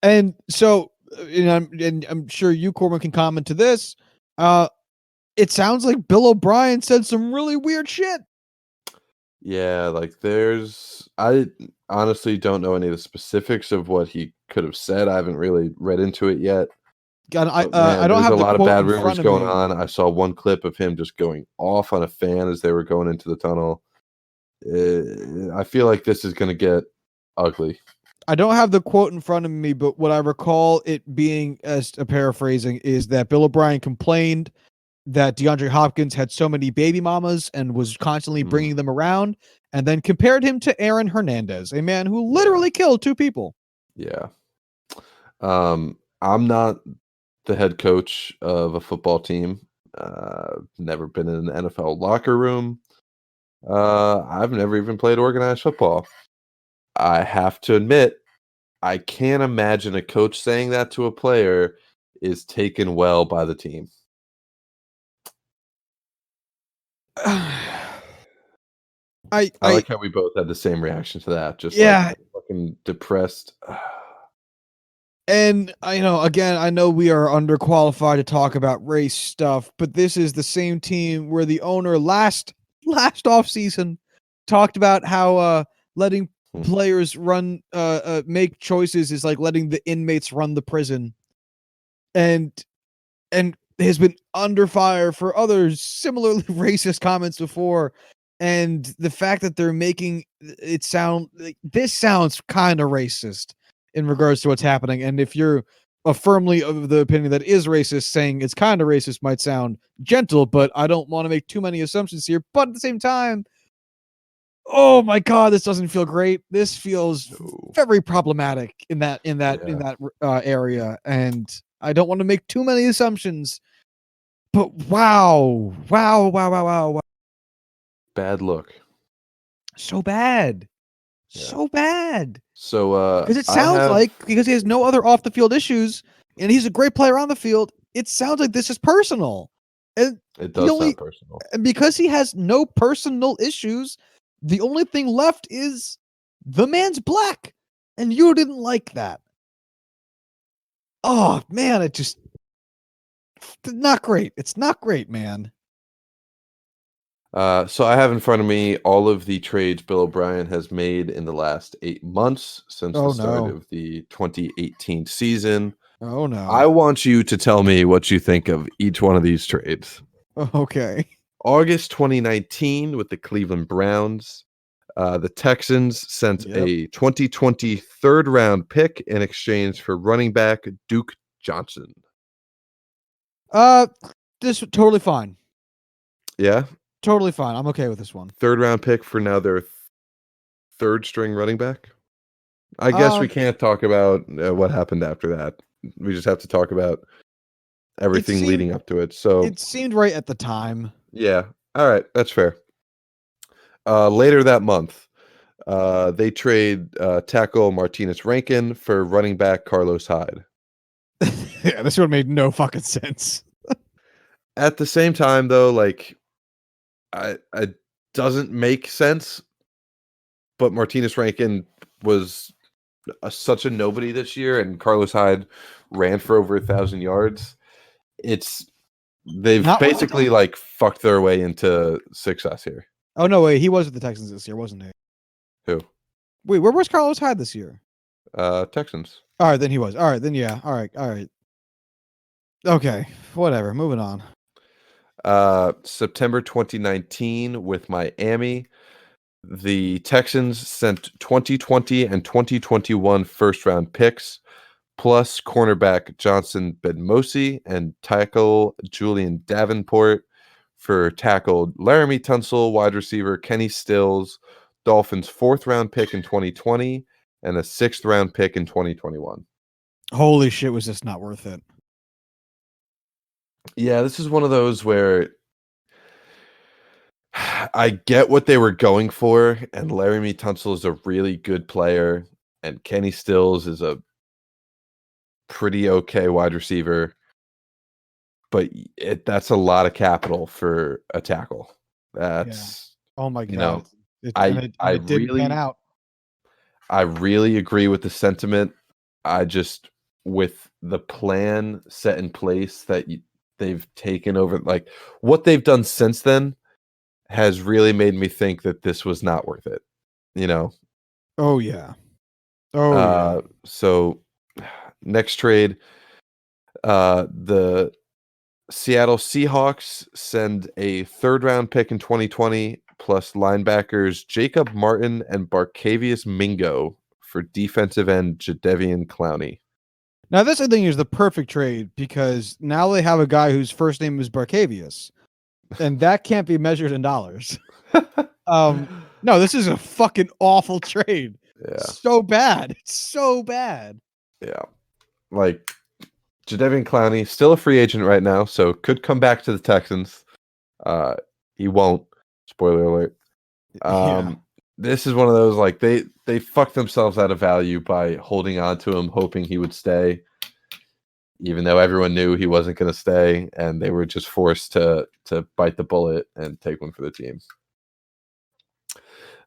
And so, and I'm sure you, Corwin, can comment to this. It sounds like Bill O'Brien said some really weird shit. Yeah, like I honestly don't know any of the specifics of what he could have said. I haven't really read into it yet. God, Man, I don't there's have a the lot of quote bad in rumors front of going me. on. I saw one clip of him just going off on a fan as they were going into the tunnel. I feel like this is going to get ugly. I don't have the quote in front of me, but what I recall it being, as a paraphrasing, is that Bill O'Brien complained that DeAndre Hopkins had so many baby mamas and was constantly bringing them around, and then compared him to Aaron Hernandez, a man who literally killed 2 people. Yeah. I'm not the head coach of a football team. Never been in an NFL locker room. I've never even played organized football. I have to admit, I can't imagine a coach saying that to a player is taken well by the team. I like how we both had the same reaction to that. Just like fucking depressed. And I know we are underqualified to talk about race stuff, but this is the same team where the owner last offseason talked about how letting players run make choices is like letting the inmates run the prison. And has been under fire for other similarly racist comments before. And the fact that they're making it sound like this sounds kind of racist in regards to what's happening. And if you're firmly of the opinion that is racist, saying it's kind of racist might sound gentle, but I don't want to make too many assumptions here. But at the same time, oh my God, this doesn't feel great. This feels very problematic in that area, and I don't want to make too many assumptions. But wow. Bad look. So bad. So bad. So because it sounds like because he has no other off the field issues and he's a great player on the field, it sounds like this is personal. And it does sound personal. And because he has no personal issues, the only thing left is the man's black. And you didn't like that. Oh man, it's not great. It's not great, man. So I have in front of me all of the trades Bill O'Brien has made in the last 8 months since the start of the 2018 season. Oh no. I want you to tell me what you think of each one of these trades. Okay. August 2019 with the Cleveland Browns. The Texans sent a 2020 third round pick in exchange for running back Duke Johnson. This is totally fine. Yeah? Totally fine. I'm okay with this one. Third round pick for now their third string running back. I guess we can't talk about what happened after that. We just have to talk about everything leading up to it. So it seemed right at the time. Yeah. All right. That's fair. Later that month, they trade tackle Martinez Rankin for running back Carlos Hyde. Yeah, this would have made no fucking sense. At the same time, though, like, it doesn't make sense. But Martinez Rankin was such a nobody this year, and Carlos Hyde ran for over 1,000 yards. They've basically like fucked their way into success here. Oh no, wait, he was with the Texans this year, wasn't he? Who? Wait, where was Carlos Hyde this year? Texans. All right, then he was. All right, then yeah. All right. Okay, whatever. Moving on. September 2019 with Miami. The Texans sent 2020 and 2021 first round picks, plus cornerback Johnson Bedmosi and tackle Julian Davenport for tackle Laramie Tunsil, wide receiver Kenny Stills, Dolphins' 4th round pick in 2020, and a 6th round pick in 2021. Holy shit, was this not worth it? Yeah, this is one of those where I get what they were going for, and Laramie Tunsil is a really good player, and Kenny Stills is a pretty okay wide receiver, but that's a lot of capital for a tackle. That's Oh my you know, god. It I it didn't pan out. really agree with the sentiment. I just with the plan set in place that they've taken over, like what they've done since then has really made me think that this was not worth it. You know. Oh yeah. Oh yeah. So next trade, the Seattle Seahawks send a 3rd round pick in 2020 plus linebackers Jacob Martin and Barcavius Mingo for defensive end Jadeveon Clowney. Now this I think is the perfect trade because now they have a guy whose first name is Barcavius, and that can't be measured in dollars. No, this is a fucking awful trade. Yeah. So bad. It's so bad. Yeah. Like Jadeveon Clowney, still a free agent right now, so could come back to the Texans. He won't. Spoiler alert. This is one of those like they fucked themselves out of value by holding on to him, hoping he would stay, even though everyone knew he wasn't going to stay, and they were just forced to bite the bullet and take one for the team.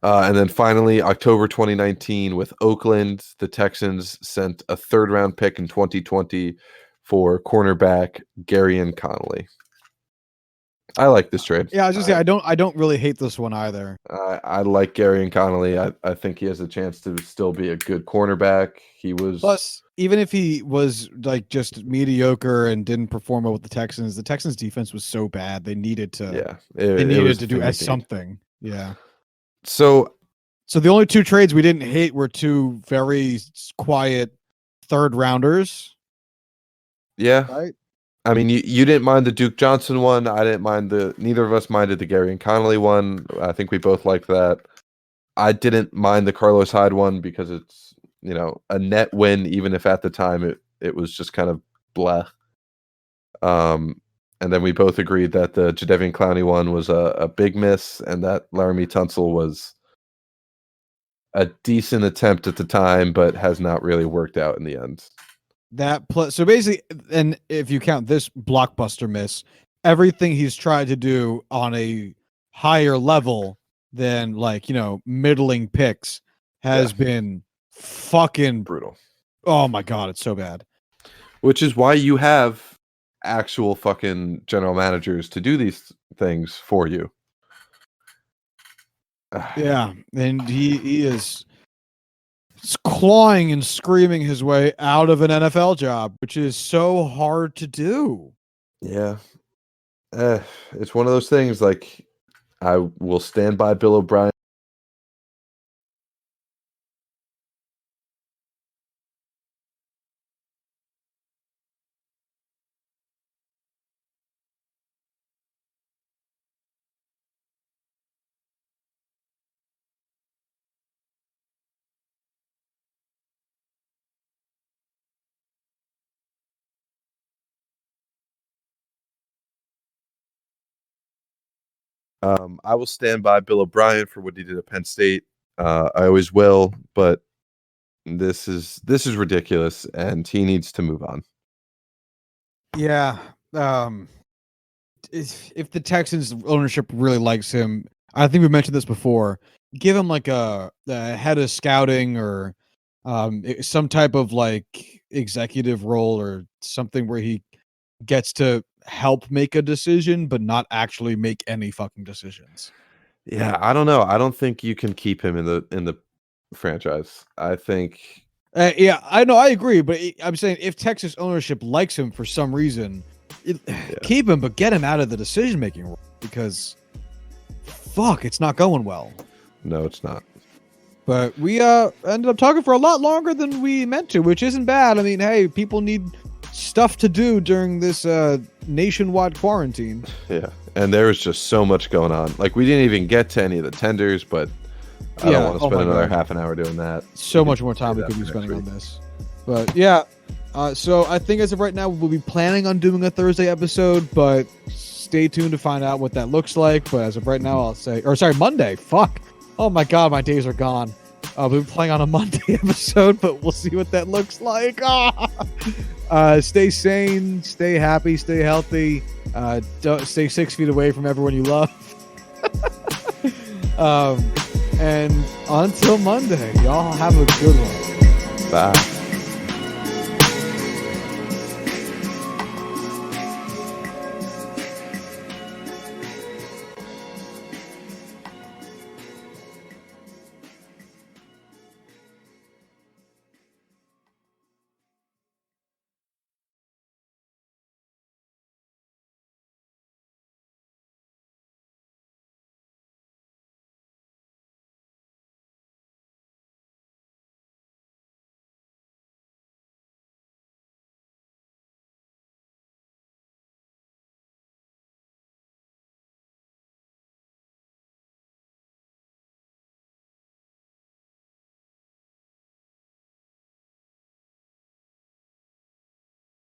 And then finally, October 2019, with Oakland, the Texans sent a 3rd round pick in 2020 for cornerback Garyon Connolly. I like this trade. Yeah, I was just say I don't really hate this one either. I like Garyon Connolly. I think he has a chance to still be a good cornerback. He was Plus, even if he was like just mediocre and didn't perform well with the Texans defense was so bad they needed to. Yeah, they needed to do as something. Yeah. So the only 2 trades we didn't hate were 2 very quiet 3rd rounders. Yeah. Right. I mean, you didn't mind the Duke Johnson one. I didn't mind neither of us minded the Garyon Connolly one. I think we both liked that. I didn't mind the Carlos Hyde one because it's, a net win, even if at the time it was just kind of blah. And then we both agreed that the Jadeveon Clowney one was a big miss, and that Laramie Tunsil was a decent attempt at the time, but has not really worked out in the end. So basically, and if you count this blockbuster miss, everything he's tried to do on a higher level than middling picks has been fucking brutal. Oh my god, it's so bad. Which is why you have actual fucking general managers to do these things for you. Yeah, and he is clawing and screaming his way out of an NFL job, which is so hard to do. Yeah. It's one of those things, like, I will stand by Bill O'Brien. I will stand by Bill O'Brien for what he did at Penn State. I always will, but this is ridiculous, and he needs to move on. Yeah. If the Texans ownership really likes him, I think we mentioned this before, give him like a head of scouting or some type of like executive role or something where he gets to help make a decision but not actually make any fucking decisions. Yeah, I don't know. I don't think you can keep him in the franchise. I think yeah, I know, I agree, but I'm saying if Texas ownership likes him for some reason, keep him, but get him out of the decision making role because fuck, it's not going well. No, it's not. But we ended up talking for a lot longer than we meant to, which isn't bad. I mean, hey, people need stuff to do during this nationwide quarantine. Yeah, and there was just so much going on. Like, we didn't even get to any of the tenders, but I don't want to spend another half an hour doing that. So much more time we could be spending on this. But yeah, so I think as of right now, we'll be planning on doing a Thursday episode, but stay tuned to find out what that looks like. But as of right now, I'll say, Monday. Fuck. Oh my God, my days are gone. We'll be playing on a Monday episode, but we'll see what that looks like. Stay sane, stay happy, stay healthy. Don't stay 6 feet away from everyone you love. And until Monday, y'all have a good one. Bye.